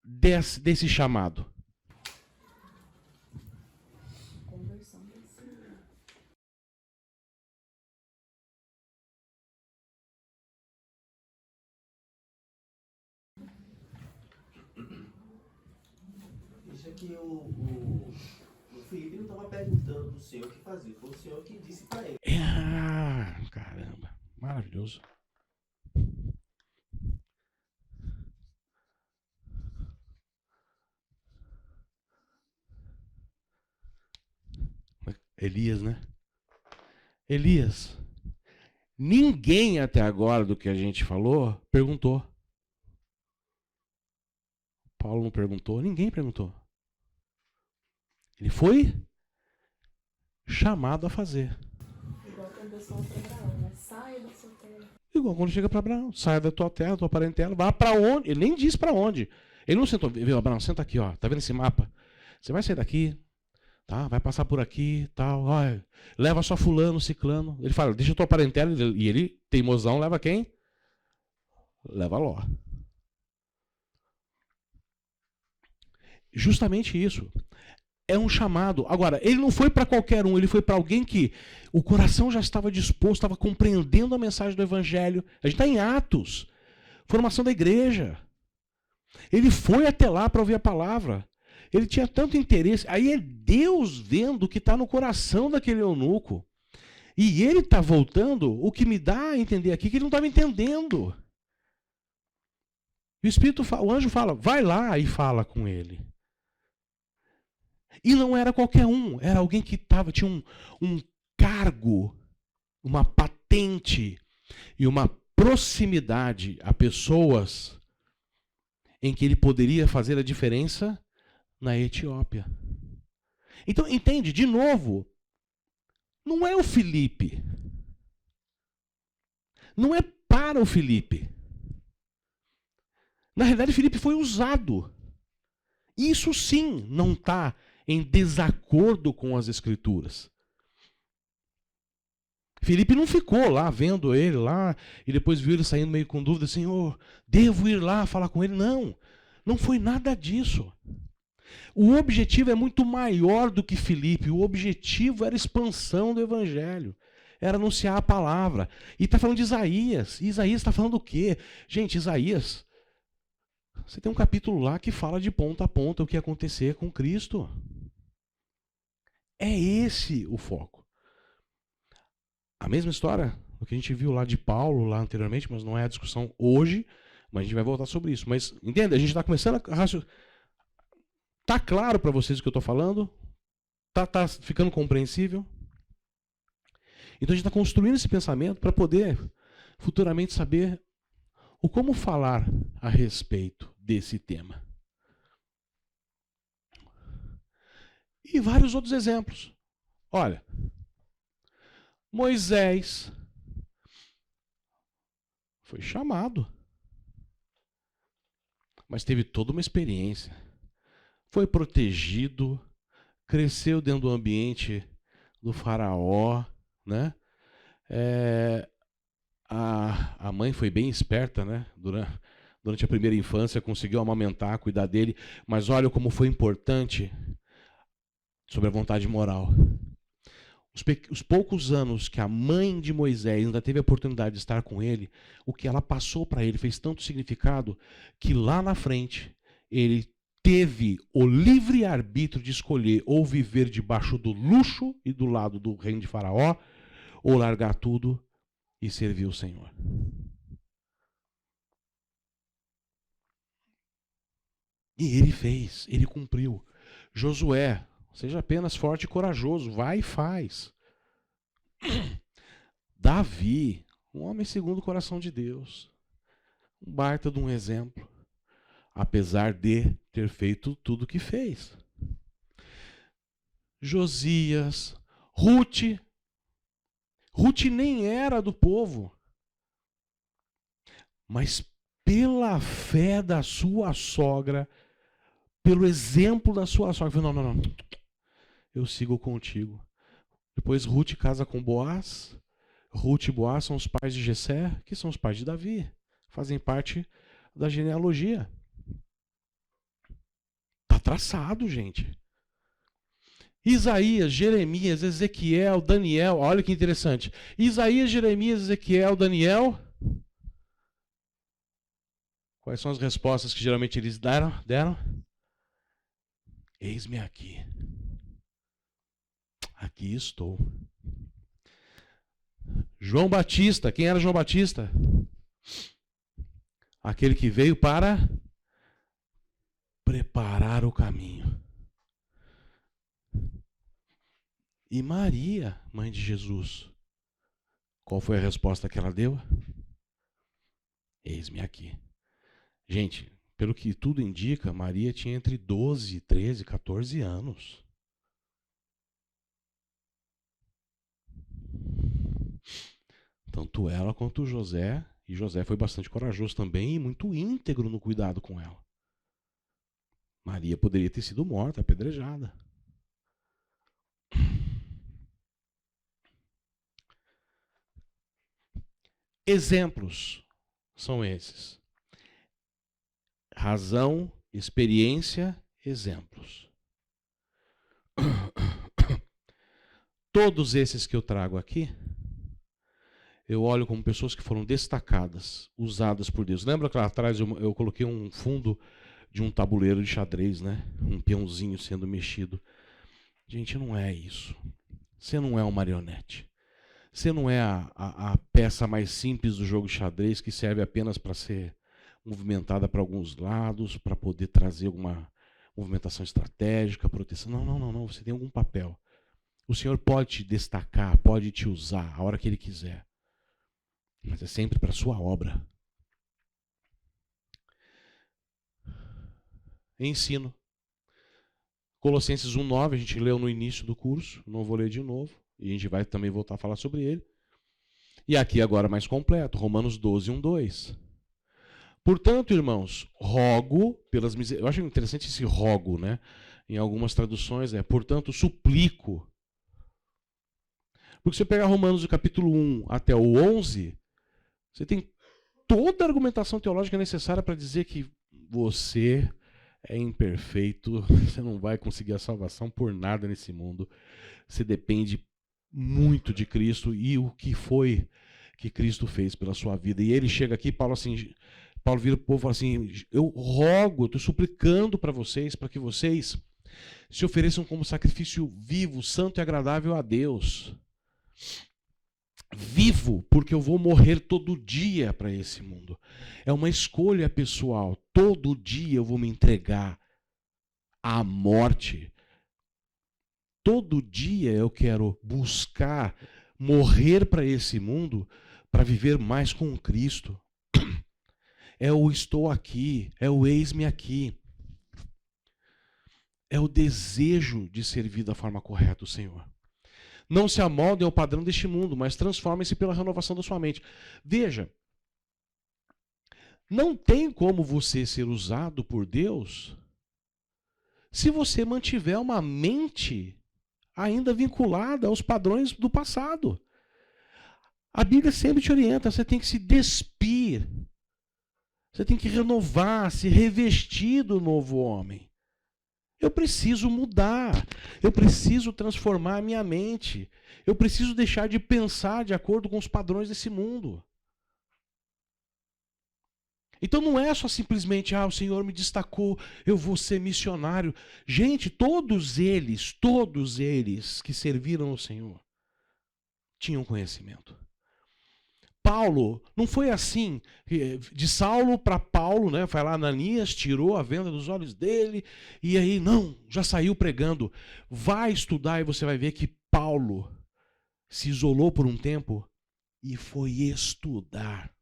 Speaker 1: desse chamado?
Speaker 2: Conversão desse.
Speaker 5: que o Felipe não estava perguntando para o Senhor o que fazer, foi o Senhor que disse para ele.
Speaker 1: Ah, caramba, maravilhoso. Elias, né? Elias. Ninguém até agora do que a gente falou perguntou. Paulo não perguntou, ninguém perguntou. Ele foi chamado a fazer.
Speaker 2: Igual quando eu sou para Abraão, né? Saia da sua terra.
Speaker 1: Igual quando chega para Abraão, saia da tua terra, da tua parentela, vá para onde? Ele nem disse para onde. Ele não sentou, viu, Abraão, senta aqui, ó. Tá vendo esse mapa? Você vai sair daqui, tá? Vai passar por aqui, tal. Ó, leva só fulano, ciclano. Ele fala, deixa a tua parentela, e ele, teimosão, leva quem? Leva Ló. Justamente isso. É um chamado. Agora, ele não foi para qualquer um, ele foi para alguém que o coração já estava disposto, estava compreendendo a mensagem do Evangelho. A gente está em Atos, formação da igreja. Ele foi até lá para ouvir a palavra. Ele tinha tanto interesse. Aí é Deus vendo o que está no coração daquele eunuco. E ele está voltando, o que me dá a entender aqui que ele não estava entendendo. E o anjo fala, vai lá e fala com ele. E não era qualquer um, era alguém que tinha um cargo, uma patente e uma proximidade a pessoas em que ele poderia fazer a diferença na Etiópia. Então, entende, de novo, não é o Filipe. Não é para o Filipe. Na realidade, Filipe foi usado. Isso sim não está em desacordo com as Escrituras. Filipe não ficou lá vendo ele lá e depois viu ele saindo meio com dúvida, Senhor, devo ir lá falar com ele? Não, não foi nada disso. O objetivo é muito maior do que Filipe. O objetivo era a expansão do Evangelho. Era anunciar a palavra. E está falando de Isaías. E Isaías está falando o quê? Gente, Isaías, você tem um capítulo lá que fala de ponta a ponta o que ia acontecer com Cristo. É esse o foco. A mesma história do que a gente viu lá de Paulo, lá anteriormente, mas não é a discussão hoje, mas a gente vai voltar sobre isso. Mas, entende? A gente está começando a raciocinar. Está claro para vocês o que eu estou falando? Está ficando compreensível? Então a gente está construindo esse pensamento para poder futuramente saber o como falar a respeito desse tema. E vários outros exemplos. Olha, Moisés foi chamado, mas teve toda uma experiência. Foi protegido, cresceu dentro do ambiente do faraó, né? A mãe foi bem esperta, né? Durante a primeira infância, conseguiu amamentar, cuidar dele, mas olha como foi importante sobre a vontade moral. Os poucos anos que a mãe de Moisés ainda teve a oportunidade de estar com ele, o que ela passou para ele fez tanto significado que lá na frente ele teve o livre arbítrio de escolher ou viver debaixo do luxo e do lado do reino de Faraó, ou largar tudo e servir o Senhor. E ele fez, ele cumpriu. Josué, seja apenas forte e corajoso, vai e faz. Davi, um homem segundo o coração de Deus, um baita de um exemplo, apesar de ter feito tudo o que fez. Josias, Ruth nem era do povo, mas pela fé da sua sogra, pelo exemplo da sua sogra, falou, não, eu sigo contigo. Depois Ruth casa com Boaz. Ruth e Boaz são os pais de Jessé, que são os pais de Davi. Fazem parte da genealogia. Está traçado, gente. Isaías, Jeremias, Ezequiel, Daniel. Olha que interessante. Isaías, Jeremias, Ezequiel, Daniel. Quais são as respostas que geralmente eles deram? Eis-me aqui. Aqui estou. João Batista, quem era João Batista? Aquele que veio para preparar o caminho. E Maria, mãe de Jesus, qual foi a resposta que ela deu? Eis-me aqui. Gente, pelo que tudo indica, Maria tinha entre 12, 13, 14 anos. Tanto ela quanto José, e José foi bastante corajoso também e muito íntegro no cuidado com ela. Maria poderia ter sido morta, apedrejada. Exemplos são esses. Razão, experiência, exemplos. Todos esses que eu trago aqui, eu olho como pessoas que foram destacadas, usadas por Deus. Lembra que lá atrás eu coloquei um fundo de um tabuleiro de xadrez, né? Um peãozinho sendo mexido. Gente, não é isso. Você não é um marionete. Você não é a peça mais simples do jogo de xadrez que serve apenas para ser movimentada para alguns lados, para poder trazer alguma movimentação estratégica, proteção. Não. Você tem algum papel. O Senhor pode te destacar, pode te usar a hora que Ele quiser. Mas é sempre para a sua obra. Ensino. Colossenses 1:9, a gente leu no início do curso, não vou ler de novo, e a gente vai também voltar a falar sobre ele. E aqui agora mais completo, Romanos 12:1-2. Portanto, irmãos, rogo pelas misericórdias. Eu acho interessante esse rogo, né? Em algumas traduções é, portanto, suplico. Porque se você pegar Romanos do capítulo 1 até o 11, você tem toda a argumentação teológica necessária para dizer que você é imperfeito, você não vai conseguir a salvação por nada nesse mundo. Você depende muito de Cristo e o que foi que Cristo fez pela sua vida. E ele chega aqui, Paulo vira para o povo e fala assim, eu rogo, estou suplicando para vocês, para que vocês se ofereçam como sacrifício vivo, santo e agradável a Deus. Vivo, porque eu vou morrer todo dia para esse mundo. É uma escolha pessoal. Todo dia eu vou me entregar à morte. Todo dia eu quero buscar morrer para esse mundo para viver mais com Cristo. É o estou aqui, é o eis-me aqui. É o desejo de servir da forma correta o Senhor. Não se amoldem ao padrão deste mundo, mas transformem-se pela renovação da sua mente. Veja, não tem como você ser usado por Deus se você mantiver uma mente ainda vinculada aos padrões do passado. A Bíblia sempre te orienta, você tem que se despir. Você tem que renovar, se revestir do novo homem. Eu preciso mudar, eu preciso transformar a minha mente, eu preciso deixar de pensar de acordo com os padrões desse mundo. Então não é só simplesmente, o Senhor me destacou, eu vou ser missionário. Gente, todos eles que serviram ao Senhor, tinham conhecimento. Paulo, não foi assim, de Saulo para Paulo, né? Foi lá Ananias, tirou a venda dos olhos dele, e aí, não, já saiu pregando. Vai estudar e você vai ver que Paulo se isolou por um tempo e foi estudar.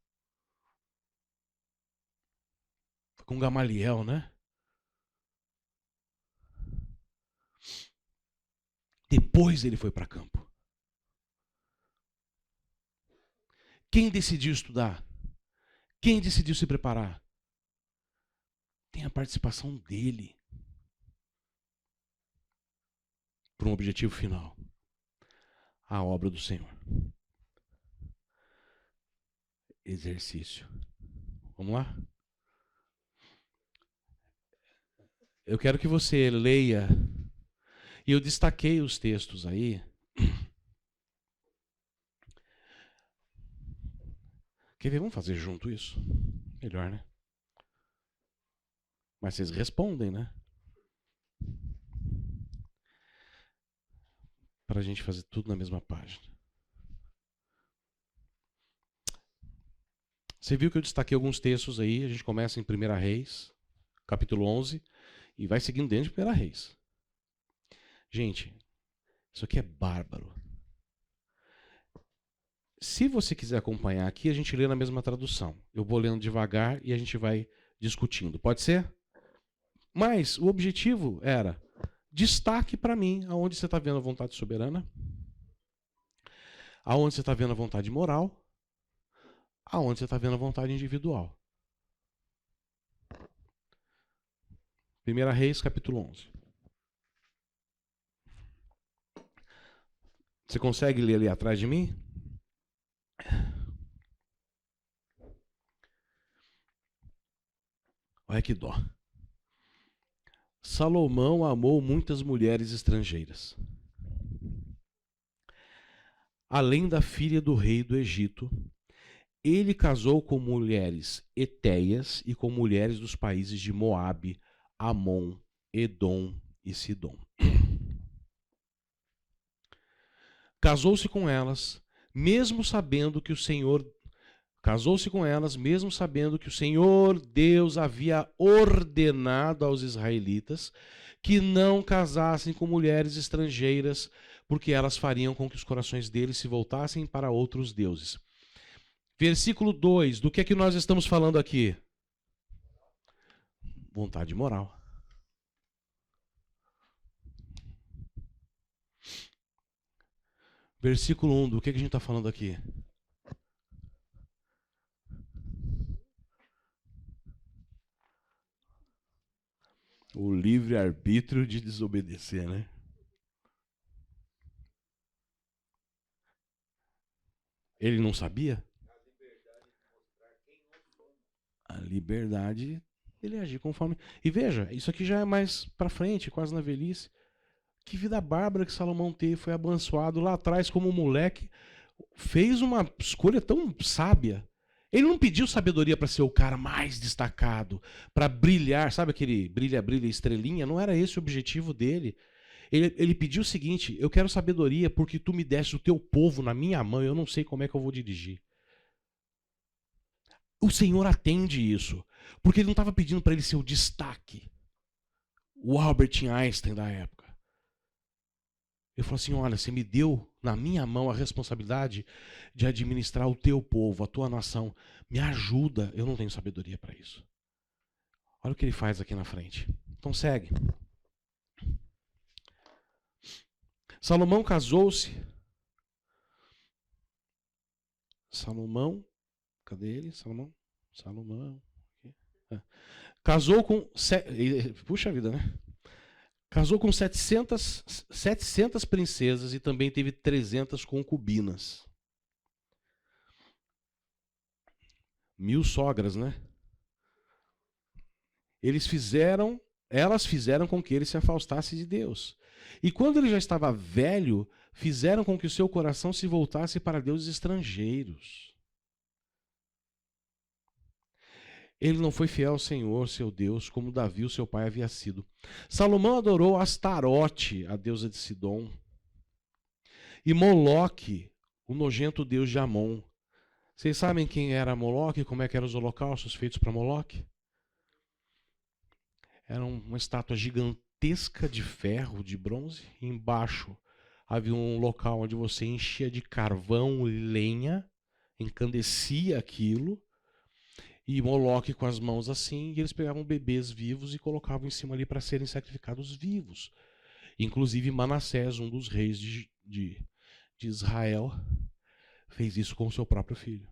Speaker 1: Foi com Gamaliel, né? Depois ele foi para campo. Quem decidiu estudar? Quem decidiu se preparar? Tem a participação dele para um objetivo final. A obra do Senhor. Exercício. Vamos lá? Eu quero que você leia, e eu destaquei os textos aí. Quer ver? Vamos fazer junto isso? Melhor, né? Mas vocês respondem, né? para a gente fazer tudo na mesma página. Você viu que eu destaquei alguns textos aí, a gente começa em 1 Reis, capítulo 11, e vai seguindo dentro de 1 Reis. Gente, isso aqui é bárbaro. Se você quiser acompanhar aqui, a gente lê na mesma tradução. Eu vou lendo devagar e a gente vai discutindo. Pode ser? Mas o objetivo era, destaque para mim aonde você está vendo a vontade soberana, aonde você está vendo a vontade moral, aonde você está vendo a vontade individual. 1 Reis, capítulo 11. Você consegue ler ali atrás de mim? Olha que dó. Salomão amou muitas mulheres estrangeiras. Além da filha do rei do Egito, ele casou com mulheres etéias e com mulheres dos países de Moabe, Amon, Edom e Sidom. Casou-se com elas, mesmo sabendo que o Senhor Deus havia ordenado aos israelitas que não casassem com mulheres estrangeiras, porque elas fariam com que os corações deles se voltassem para outros deuses. Versículo 2, do que é que nós estamos falando aqui? Vontade moral. Versículo 1, do que a gente está falando aqui? O livre-arbítrio de desobedecer, né? Ele não sabia? A liberdade, ele agir conforme... E veja, isso aqui já é mais para frente, quase na velhice. Que vida bárbara que Salomão teve, foi abençoado lá atrás como moleque, fez uma escolha tão sábia. Ele não pediu sabedoria para ser o cara mais destacado, para brilhar, sabe aquele brilha, brilha, estrelinha? Não era esse o objetivo dele. Ele pediu o seguinte, eu quero sabedoria porque tu me deste o teu povo na minha mão, eu não sei como é que eu vou dirigir. O Senhor atende isso, porque ele não estava pedindo para ele ser o destaque, o Albert Einstein da época. Ele falou assim, olha, você me deu na minha mão a responsabilidade de administrar o teu povo, a tua nação. Me ajuda, eu não tenho sabedoria para isso. Olha o que ele faz aqui na frente. Então segue. Salomão casou-se. Salomão, cadê ele? Salomão. Casou com... Puxa vida, né? Casou com 700 princesas e também teve 300 concubinas. 1000 sogras, né? Elas fizeram com que ele se afastasse de Deus. E quando ele já estava velho, fizeram com que o seu coração se voltasse para deuses estrangeiros. Ele não foi fiel ao Senhor, seu Deus, como Davi, o seu pai, havia sido. Salomão adorou Astarote, a deusa de Sidom, e Moloque, o nojento deus de Amon. Vocês sabem quem era Moloque? Como é que eram os holocaustos feitos para Moloque? Era uma estátua gigantesca de ferro, de bronze. E embaixo havia um local onde você enchia de carvão e lenha, encandecia aquilo, e Moloque com as mãos assim, e eles pegavam bebês vivos e colocavam em cima ali para serem sacrificados vivos. Inclusive Manassés, um dos reis de Israel, fez isso com o seu próprio filho.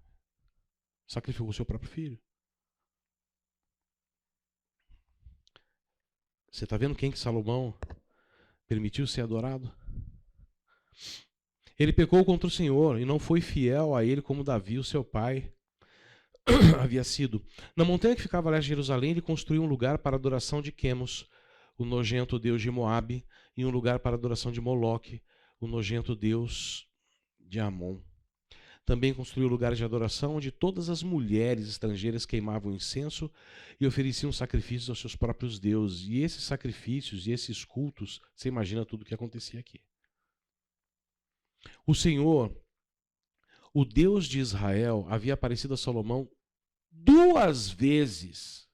Speaker 1: Sacrificou o seu próprio filho. Você está vendo quem que Salomão permitiu ser adorado? Ele pecou contra o Senhor e não foi fiel a ele como Davi, o seu pai, havia sido. Na montanha que ficava a leste de Jerusalém, ele construiu um lugar para a adoração de Quemos, o nojento deus de Moabe, e um lugar para a adoração de Moloque, o nojento deus de Amon. Também construiu lugares de adoração onde todas as mulheres estrangeiras queimavam incenso e ofereciam sacrifícios aos seus próprios deuses. E esses sacrifícios e esses cultos, você imagina tudo o que acontecia aqui. O Senhor, o Deus de Israel, havia aparecido a Salomão 2 vezes.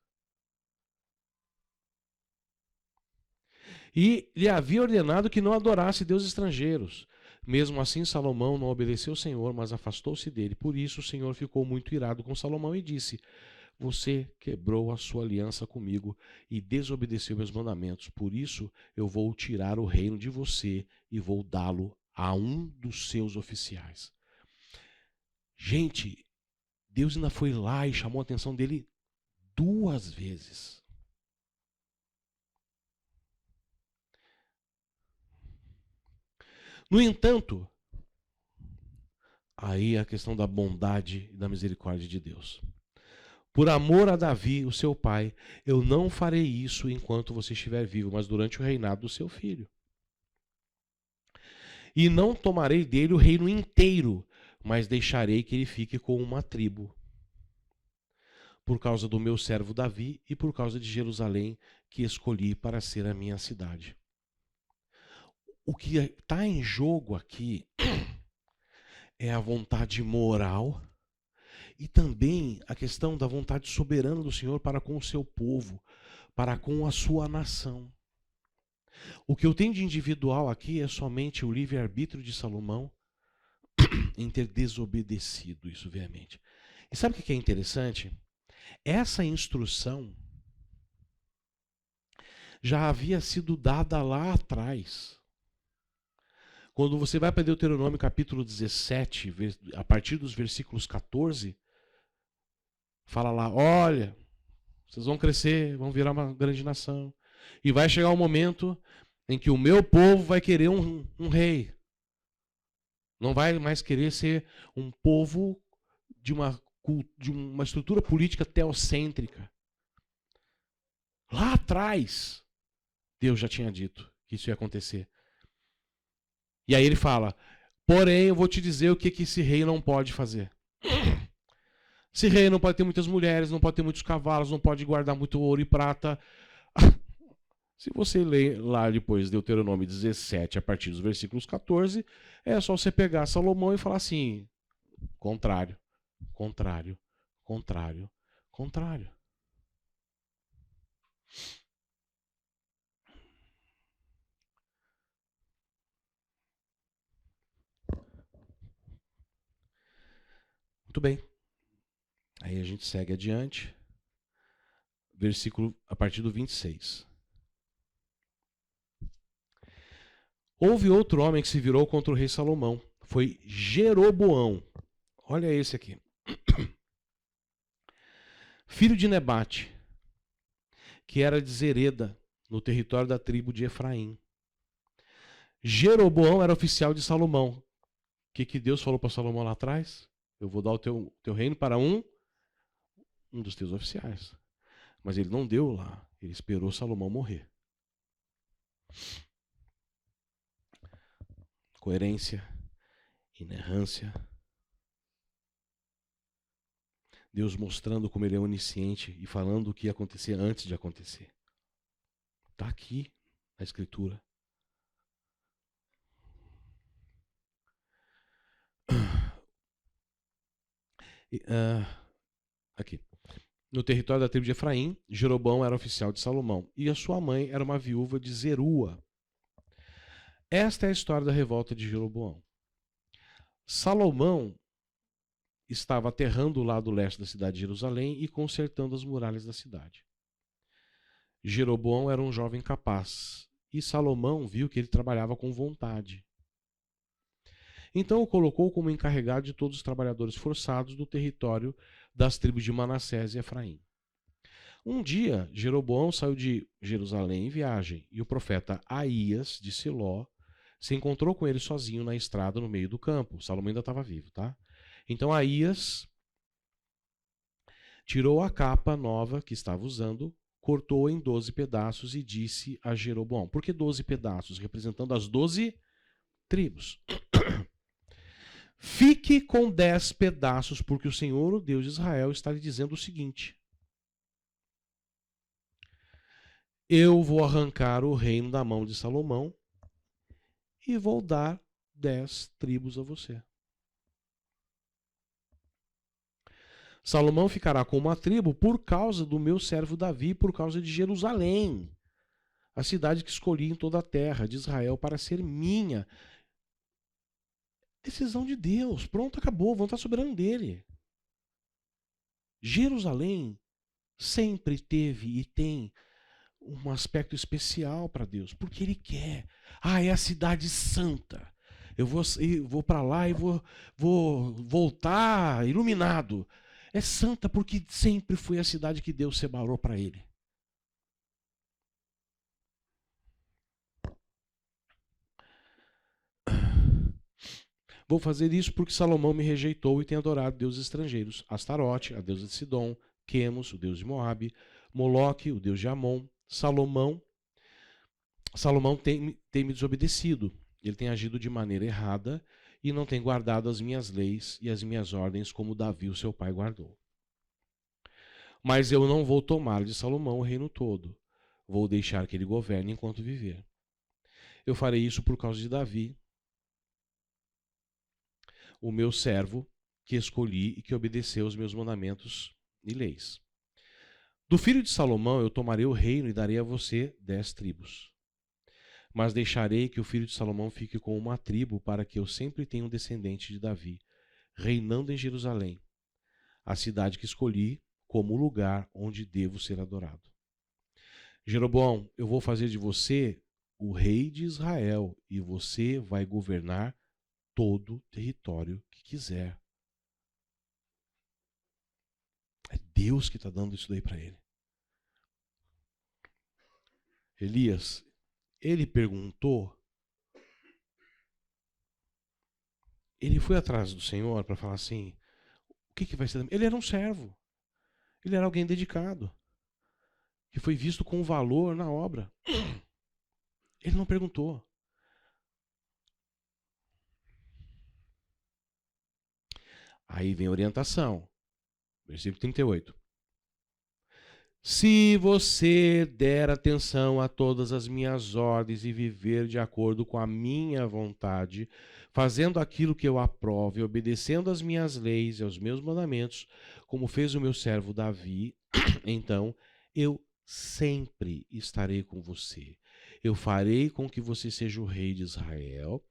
Speaker 1: E lhe havia ordenado que não adorasse deuses estrangeiros. Mesmo assim, Salomão não obedeceu ao Senhor, mas afastou-se dele. Por isso, o Senhor ficou muito irado com Salomão e disse: Você quebrou a sua aliança comigo e desobedeceu meus mandamentos. Por isso, eu vou tirar o reino de você e vou dá-lo a um dos seus oficiais. Gente, Deus ainda foi lá e chamou a atenção dele 2 vezes. No entanto, aí a questão da bondade e da misericórdia de Deus. Por amor a Davi, o seu pai, eu não farei isso enquanto você estiver vivo, mas durante o reinado do seu filho. E não tomarei dele o reino inteiro, mas deixarei que ele fique com uma tribo. Por causa do meu servo Davi e por causa de Jerusalém, que escolhi para ser a minha cidade. O que está em jogo aqui é a vontade moral e também a questão da vontade soberana do Senhor para com o seu povo, para com a sua nação. O que eu tenho de individual aqui é somente o livre-arbítrio de Salomão em ter desobedecido isso veemente. E sabe o que é interessante? Essa instrução já havia sido dada lá atrás. Quando você vai para Deuteronômio capítulo 17, a partir dos versículos 14, fala lá, olha, vocês vão crescer, vão virar uma grande nação. E vai chegar um momento em que o meu povo vai querer um rei. Não vai mais querer ser um povo de uma estrutura política teocêntrica. Lá atrás, Deus já tinha dito que isso ia acontecer. E aí ele fala, porém eu vou te dizer o que esse rei não pode fazer. Esse rei não pode ter muitas mulheres, não pode ter muitos cavalos, não pode guardar muito ouro e prata. Se você ler lá depois Deuteronômio 17, a partir dos versículos 14, é só você pegar Salomão e falar assim, contrário, contrário, contrário, contrário. Muito bem. Aí a gente segue adiante. Versículo a partir do 26. Houve outro homem que se virou contra o rei Salomão. Foi Jeroboão. Olha esse aqui. Filho de Nebate, que era de Zereda, no território da tribo de Efraim. Jeroboão era oficial de Salomão. O que Deus falou para Salomão lá atrás? Eu vou dar o teu reino para um dos teus oficiais. Mas ele não deu lá. Ele esperou Salomão morrer. Coerência, inerrância. Deus mostrando como ele é onisciente e falando o que ia acontecer antes de acontecer. Está aqui na Escritura. Aqui. No território da tribo de Efraim, Jeroboão era oficial de Salomão e a sua mãe era uma viúva de Zerua. Esta é a história da revolta de Jeroboão. Salomão estava aterrando o lado leste da cidade de Jerusalém e consertando as muralhas da cidade. Jeroboão era um jovem capaz e Salomão viu que ele trabalhava com vontade. Então o colocou como encarregado de todos os trabalhadores forçados do território das tribos de Manassés e Efraim. Um dia, Jeroboão saiu de Jerusalém em viagem e o profeta Aías, de Siló, se encontrou com ele sozinho na estrada no meio do campo. Salomão ainda estava vivo, tá? Então Aías tirou a capa nova que estava usando, cortou em 12 pedaços e disse a Jeroboão. Por que 12 pedaços? Representando as 12 tribos. Fique com 10 pedaços, porque o Senhor, o Deus de Israel, está lhe dizendo o seguinte: eu vou arrancar o reino da mão de Salomão e vou dar
Speaker 6: 10 tribos a você. Salomão ficará com uma tribo por causa do meu servo Davi, por causa de Jerusalém, a cidade que escolhi em toda a terra de Israel para ser minha. Decisão de Deus. Pronto, acabou. Vão estar soberano dele. Jerusalém sempre teve e tem um aspecto especial para Deus, porque Ele quer. É a cidade santa. Eu vou para lá e vou voltar iluminado. É santa porque sempre foi a cidade que Deus separou para Ele. Vou fazer isso porque Salomão me rejeitou e tem adorado deuses estrangeiros. Astarote, a deusa de Sidom, Quemos, o deus de Moabe, Moloque, o deus de Amon. Salomão tem me desobedecido. Ele tem agido de maneira errada e não tem guardado as minhas leis e as minhas ordens como Davi, o seu pai, guardou. Mas eu não vou tomar de Salomão o reino todo. Vou deixar que ele governe enquanto viver. Eu farei isso por causa de Davi, o meu servo, que escolhi e que obedeceu os meus mandamentos e leis. Do filho de Salomão eu tomarei o reino e darei a você 10 tribos. Mas deixarei que o filho de Salomão fique com uma tribo, para que eu sempre tenha um descendente de Davi, reinando em Jerusalém, a cidade que escolhi como o lugar onde devo ser adorado. Jeroboão, eu vou fazer de você o rei de Israel, e você vai governar todo o território que quiser. É Deus que está dando isso daí para ele. Elias, ele perguntou, ele foi atrás do Senhor para falar assim, o que vai ser? Ele era um servo, ele era alguém dedicado, que foi visto com valor na obra. Ele não perguntou. Aí vem a orientação. Versículo 38. Se você der atenção a todas as minhas ordens e viver de acordo com a minha vontade, fazendo aquilo que eu aprovo e obedecendo às minhas leis e aos meus mandamentos, como fez o meu servo Davi, então eu sempre estarei com você. Eu farei com que você seja o rei de Israel,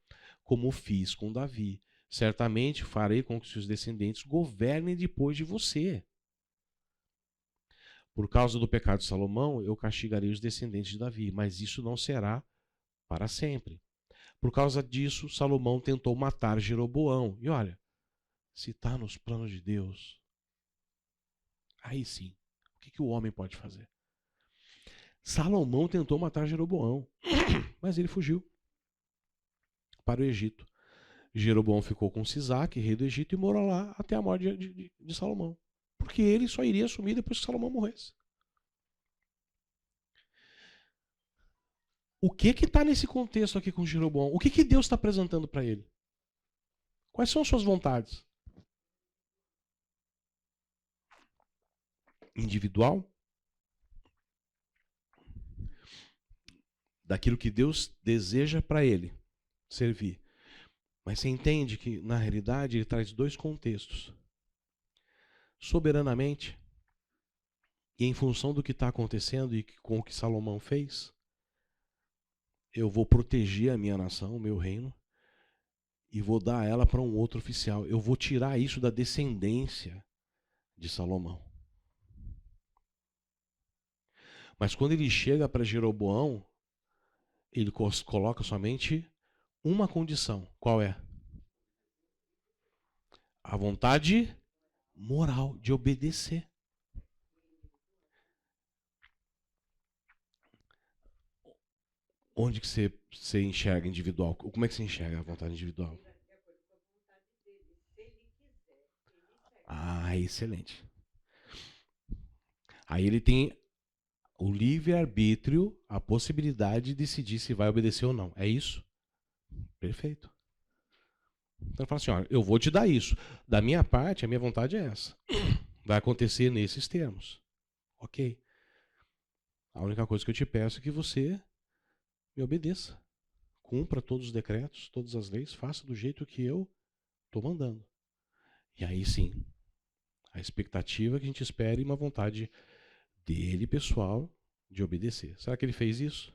Speaker 6: como fiz com Davi. Certamente farei com que seus descendentes governem depois de você. Por causa do pecado de Salomão, eu castigarei os descendentes de Davi, mas isso não será para sempre. Por causa disso, Salomão tentou matar Jeroboão. E olha, se está nos planos de Deus, aí sim, o que o homem pode fazer? Salomão tentou matar Jeroboão, mas ele fugiu para o Egito. Jeroboão ficou com Sisaque, rei do Egito, e morou lá até a morte de Salomão. Porque ele só iria assumir depois que Salomão morresse. O que está nesse contexto aqui com Jeroboão? O que Deus está apresentando para ele? Quais são as suas vontades? Individual? Daquilo que Deus deseja para ele servir. Mas você entende que, na realidade, ele traz dois contextos. Soberanamente, e em função do que está acontecendo e com o que Salomão fez, eu vou proteger a minha nação, o meu reino, e vou dar ela para um outro oficial. Eu vou tirar isso da descendência de Salomão. Mas quando ele chega para Jeroboão, ele coloca somente uma condição. Qual é? A vontade moral de obedecer. Onde que você enxerga individual? Como é que você enxerga a vontade individual? Excelente. Aí ele tem o livre-arbítrio, a possibilidade de decidir se vai obedecer ou não. É isso? Perfeito. Então ele fala assim, olha, eu vou te dar isso. Da minha parte, a minha vontade é essa. Vai acontecer nesses termos. Ok. A única coisa que eu te peço é que você me obedeça. cumpra todos os decretos, todas as leis, faça do jeito que eu estou mandando. E aí sim, a expectativa é que a gente espere uma vontade dele, pessoal, de obedecer. Será que ele fez isso?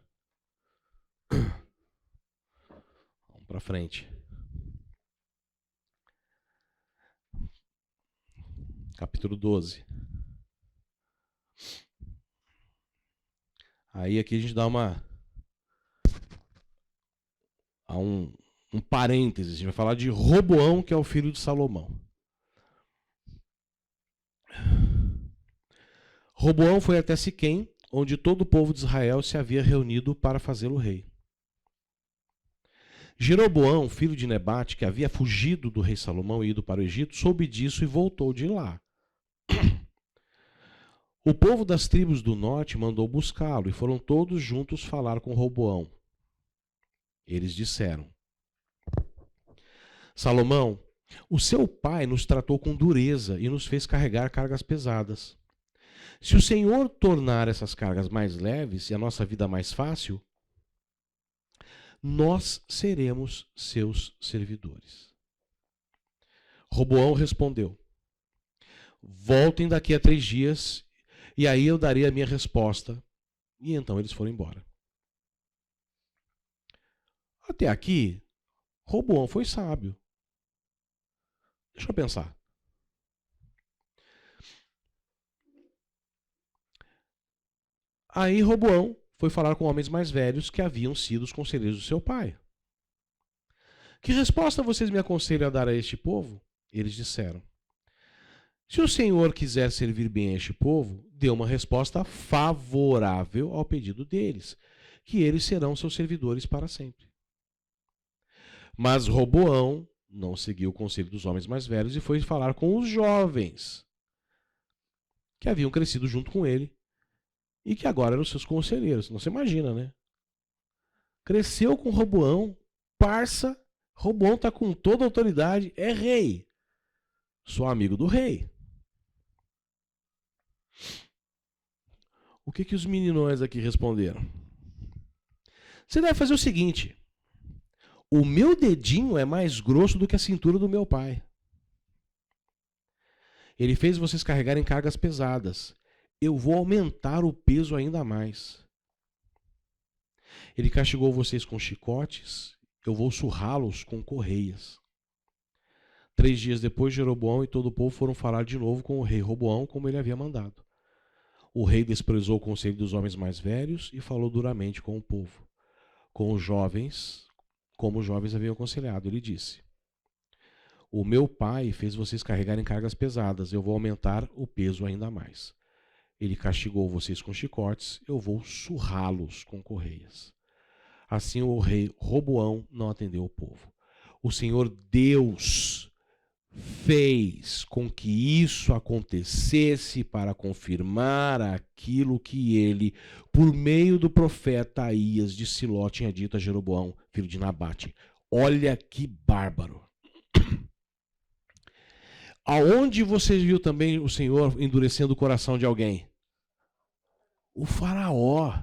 Speaker 6: Vamos para frente. Capítulo 12. Aí aqui a gente dá um parênteses. A gente vai falar de Roboão, que é o filho de Salomão. Roboão foi até Siquém, onde todo o povo de Israel se havia reunido para fazê-lo rei. Jeroboão, filho de Nebate, que havia fugido do rei Salomão e ido para o Egito, soube disso e voltou de lá. O povo das tribos do norte mandou buscá-lo e foram todos juntos falar com Roboão. Eles disseram: Salomão, o seu pai nos tratou com dureza e nos fez carregar cargas pesadas. Se o Senhor tornar essas cargas mais leves e a nossa vida mais fácil, nós seremos seus servidores. Roboão respondeu: voltem daqui a 3 dias e aí eu darei a minha resposta. E então eles foram embora. Até aqui, Roboão foi sábio. Deixa eu pensar. Aí Roboão foi falar com homens mais velhos que haviam sido os conselheiros do seu pai. Que resposta vocês me aconselham a dar a este povo? Eles disseram: se o Senhor quiser servir bem a este povo, dê uma resposta favorável ao pedido deles, que eles serão seus servidores para sempre. Mas Roboão não seguiu o conselho dos homens mais velhos e foi falar com os jovens que haviam crescido junto com ele e que agora eram seus conselheiros. Não se imagina, né? Cresceu com Roboão, parça, Roboão está com toda a autoridade, é rei. Sou amigo do rei. O que os meninões aqui responderam? Você deve fazer o seguinte: o meu dedinho é mais grosso do que a cintura do meu pai. Ele fez vocês carregarem cargas pesadas. Eu vou aumentar o peso ainda mais. Ele castigou vocês com chicotes. Eu vou surrá-los com correias. 3 dias depois, Jeroboão e todo o povo foram falar de novo com o rei Roboão, como ele havia mandado. O rei desprezou o conselho dos homens mais velhos e falou duramente com o povo. Com os jovens, como os jovens haviam aconselhado, ele disse: o meu pai fez vocês carregarem cargas pesadas, eu vou aumentar o peso ainda mais. Ele castigou vocês com chicotes, eu vou surrá-los com correias. Assim o rei Roboão não atendeu o povo. O Senhor Deus fez com que isso acontecesse para confirmar aquilo que ele, por meio do profeta Aías de Siló, tinha dito a Jeroboão, filho de Nabate. Olha que bárbaro. Aonde você viu também o Senhor endurecendo o coração de alguém? O faraó.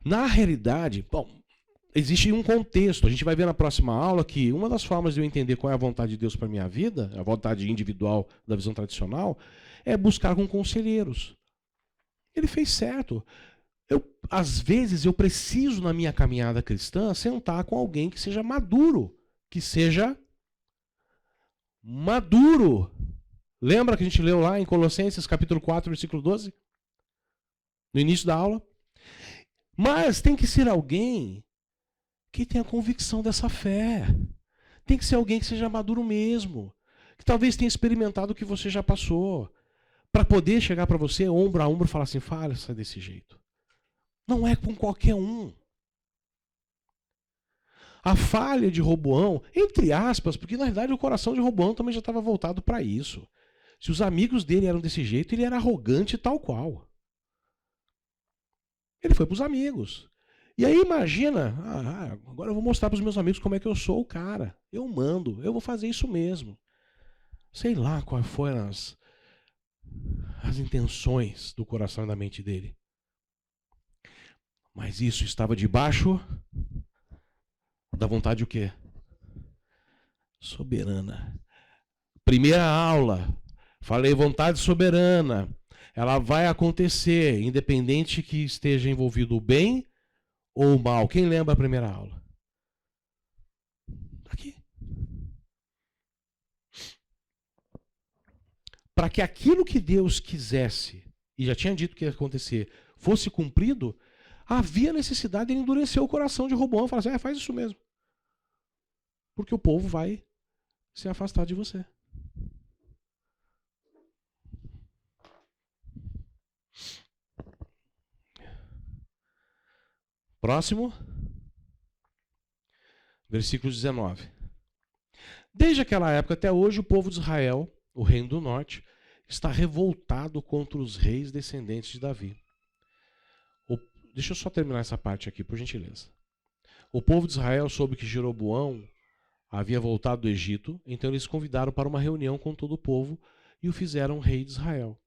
Speaker 6: Na realidade, bom, existe um contexto. A gente vai ver na próxima aula que uma das formas de eu entender qual é a vontade de Deus para a minha vida, a vontade individual da visão tradicional, é buscar com conselheiros. Ele fez certo. Às vezes eu preciso, na minha caminhada cristã, sentar com alguém que seja maduro. Que seja maduro. Lembra que a gente leu lá em Colossenses capítulo 4, versículo 12? No início da aula? Mas tem que ser alguém que tenha convicção dessa fé. Tem que ser alguém que seja maduro mesmo. Que talvez tenha experimentado o que você já passou. Para poder chegar para você, ombro a ombro, e falar assim, faça desse jeito. Não é com qualquer um. A falha de Roboão, entre aspas, porque na verdade o coração de Roboão também já estava voltado para isso. Se os amigos dele eram desse jeito, ele era arrogante tal qual. Ele foi para os amigos. E aí imagina, agora eu vou mostrar para os meus amigos como é que eu sou o cara. Eu mando, eu vou fazer isso mesmo. Sei lá quais foram as intenções do coração e da mente dele. Mas isso estava debaixo da vontade o quê? Soberana. Primeira aula, falei vontade soberana. Ela vai acontecer, independente que esteja envolvido o bem ou o mal. Quem lembra a primeira aula? Aqui. Para que aquilo que Deus quisesse, e já tinha dito que ia acontecer, fosse cumprido, havia necessidade de endurecer o coração de Roboão e falar assim, faz isso mesmo. Porque o povo vai se afastar de você. Próximo. Versículo 19. Desde aquela época até hoje, o povo de Israel, o reino do norte, está revoltado contra os reis descendentes de Davi. Deixa eu só terminar essa parte aqui, por gentileza. O povo de Israel soube que Jeroboão havia voltado do Egito, então eles convidaram para uma reunião com todo o povo e o fizeram rei de Israel.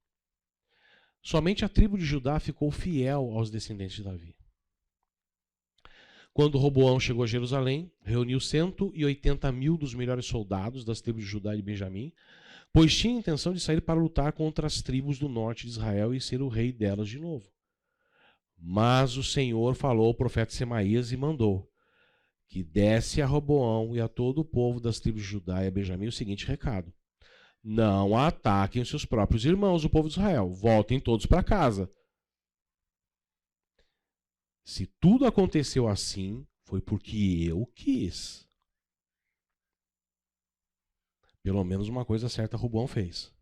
Speaker 6: Somente a tribo de Judá ficou fiel aos descendentes de Davi. Quando Roboão chegou a Jerusalém, reuniu 180 mil dos melhores soldados das tribos de Judá e de Benjamim, pois tinha a intenção de sair para lutar contra as tribos do norte de Israel e ser o rei delas de novo. Mas o Senhor falou ao profeta Semaías e mandou que desse a Roboão e a todo o povo das tribos de Judá e a Benjamim o seguinte recado: não ataquem os seus próprios irmãos, o povo de Israel. Voltem todos para casa. Se tudo aconteceu assim, foi porque eu quis. Pelo menos uma coisa certa Roboão fez.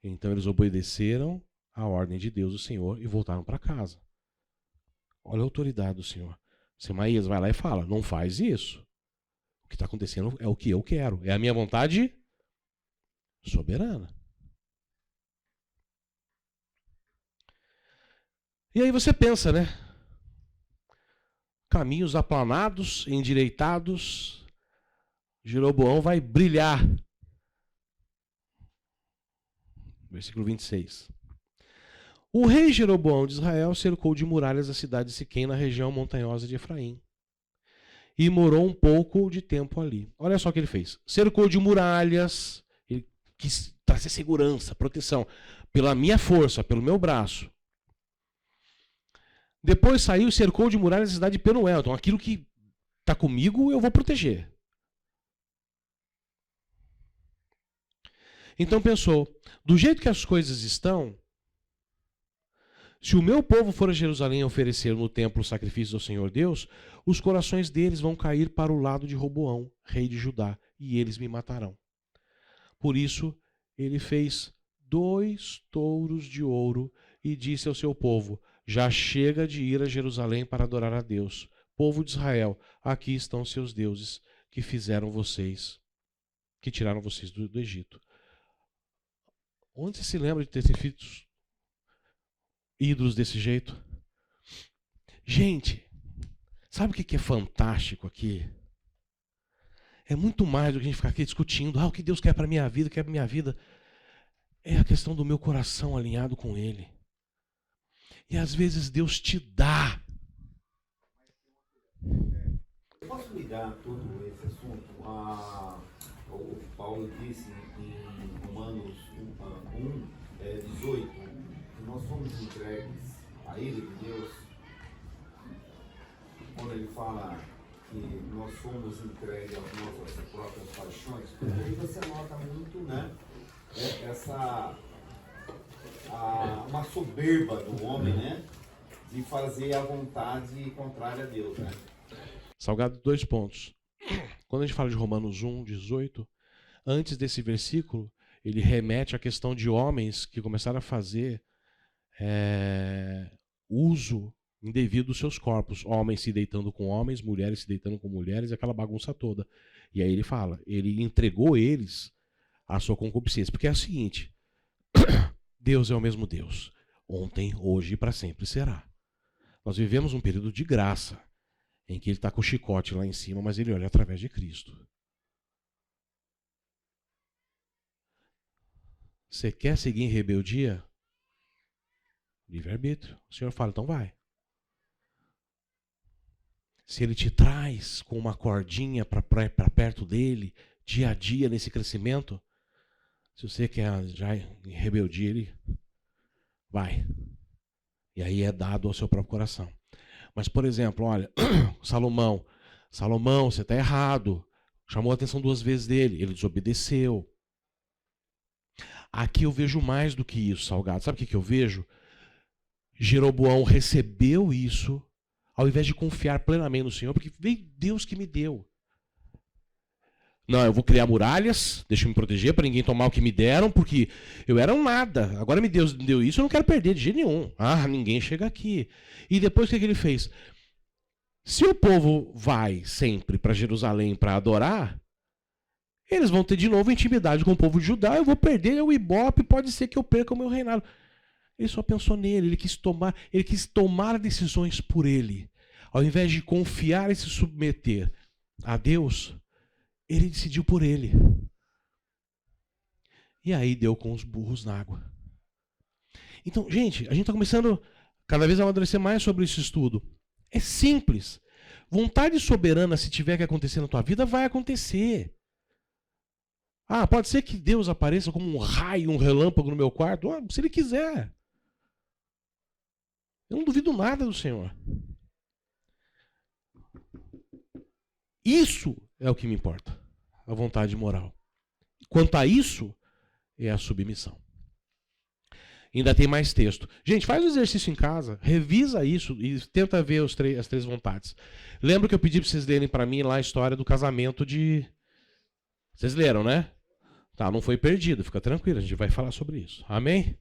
Speaker 6: Então eles obedeceram à ordem de Deus, o Senhor, e voltaram para casa. Olha a autoridade do Senhor. Semaías vai lá e fala, não faz isso. O que está acontecendo é o que eu quero. É a minha vontade soberana. E aí você pensa, né? Caminhos aplanados, endireitados, Jeroboão vai brilhar. Versículo 26. O rei Jeroboão de Israel cercou de muralhas a cidade de Siquém, na região montanhosa de Efraim, e morou um pouco de tempo ali. Olha só o que ele fez. Cercou de muralhas, ele quis trazer segurança, proteção, pela minha força, pelo meu braço. Depois saiu e cercou de muralhas a cidade de Penuel. Então aquilo que está comigo eu vou proteger. Então pensou, do jeito que as coisas estão, se o meu povo for a Jerusalém oferecer no templo sacrifícios ao Senhor Deus, os corações deles vão cair para o lado de Roboão, rei de Judá, e eles me matarão. Por isso, ele fez 2 touros de ouro e disse ao seu povo, já chega de ir a Jerusalém para adorar a Deus. Povo de Israel, aqui estão seus deuses que fizeram vocês, que tiraram vocês do Egito. Onde você se lembra de ter feito ídolos desse jeito? Gente, sabe o que é fantástico aqui? É muito mais do que a gente ficar aqui discutindo, o que Deus quer para a minha vida, quer para a minha vida. É a questão do meu coração alinhado com Ele. E às vezes Deus te dá.
Speaker 3: Eu posso ligar todo esse assunto o Paulo disse em Romanos 18, que nós somos entregues à ira de Deus, quando ele fala que nós somos entregues às nossas próprias paixões, porque aí você nota muito, né, uma soberba do homem, né, de fazer a vontade contrária a Deus, né.
Speaker 6: Salgado, 2 pontos. Quando a gente fala de Romanos 1, 18, antes desse versículo, ele remete à questão de homens que começaram a fazer uso indevido dos seus corpos. Homens se deitando com homens, mulheres se deitando com mulheres, aquela bagunça toda. E aí ele fala, ele entregou eles à sua concupiscência. Porque é o seguinte, Deus é o mesmo Deus. Ontem, hoje e para sempre será. Nós vivemos um período de graça, em que ele está com o chicote lá em cima, mas ele olha através de Cristo. Você quer seguir em rebeldia? Livre-arbítrio. O Senhor fala, então vai. se ele te traz com uma cordinha para perto dele, dia a dia nesse crescimento, se você quer já em rebeldia, ele vai. E aí é dado ao seu próprio coração. Mas, por exemplo, olha, Salomão, você está errado. Chamou a atenção 2 vezes dele, ele desobedeceu. Aqui eu vejo mais do que isso, Salgado. Sabe o que eu vejo? Jeroboão recebeu isso, ao invés de confiar plenamente no Senhor, porque veio Deus que me deu. Não, eu vou criar muralhas, deixa eu me proteger para ninguém tomar o que me deram, porque eu era um nada. Agora Deus me deu isso, eu não quero perder de jeito nenhum. Ah, ninguém chega aqui. E depois o que ele fez? Se o povo vai sempre para Jerusalém para adorar, eles vão ter de novo intimidade com o povo de Judá, eu vou perder o Ibope, pode ser que eu perca o meu reinado. Ele só pensou nele, ele quis tomar decisões por ele. Ao invés de confiar e se submeter a Deus, ele decidiu por ele. E aí deu com os burros na água. Então, gente, a gente está começando cada vez a amadurecer mais sobre esse estudo. É simples. Vontade soberana, se tiver que acontecer na tua vida, vai acontecer. Ah, pode ser que Deus apareça como um raio, um relâmpago no meu quarto. Ah, se Ele quiser. Eu não duvido nada do Senhor. Isso é o que me importa. A vontade moral. Quanto a isso, é a submissão. Ainda tem mais texto. Gente, faz o exercício em casa, revisa isso e tenta ver as 3 vontades. Lembra que eu pedi para vocês lerem para mim lá a história do casamento de... Vocês leram, né? Tá, não foi perdido, fica tranquilo, a gente vai falar sobre isso. Amém?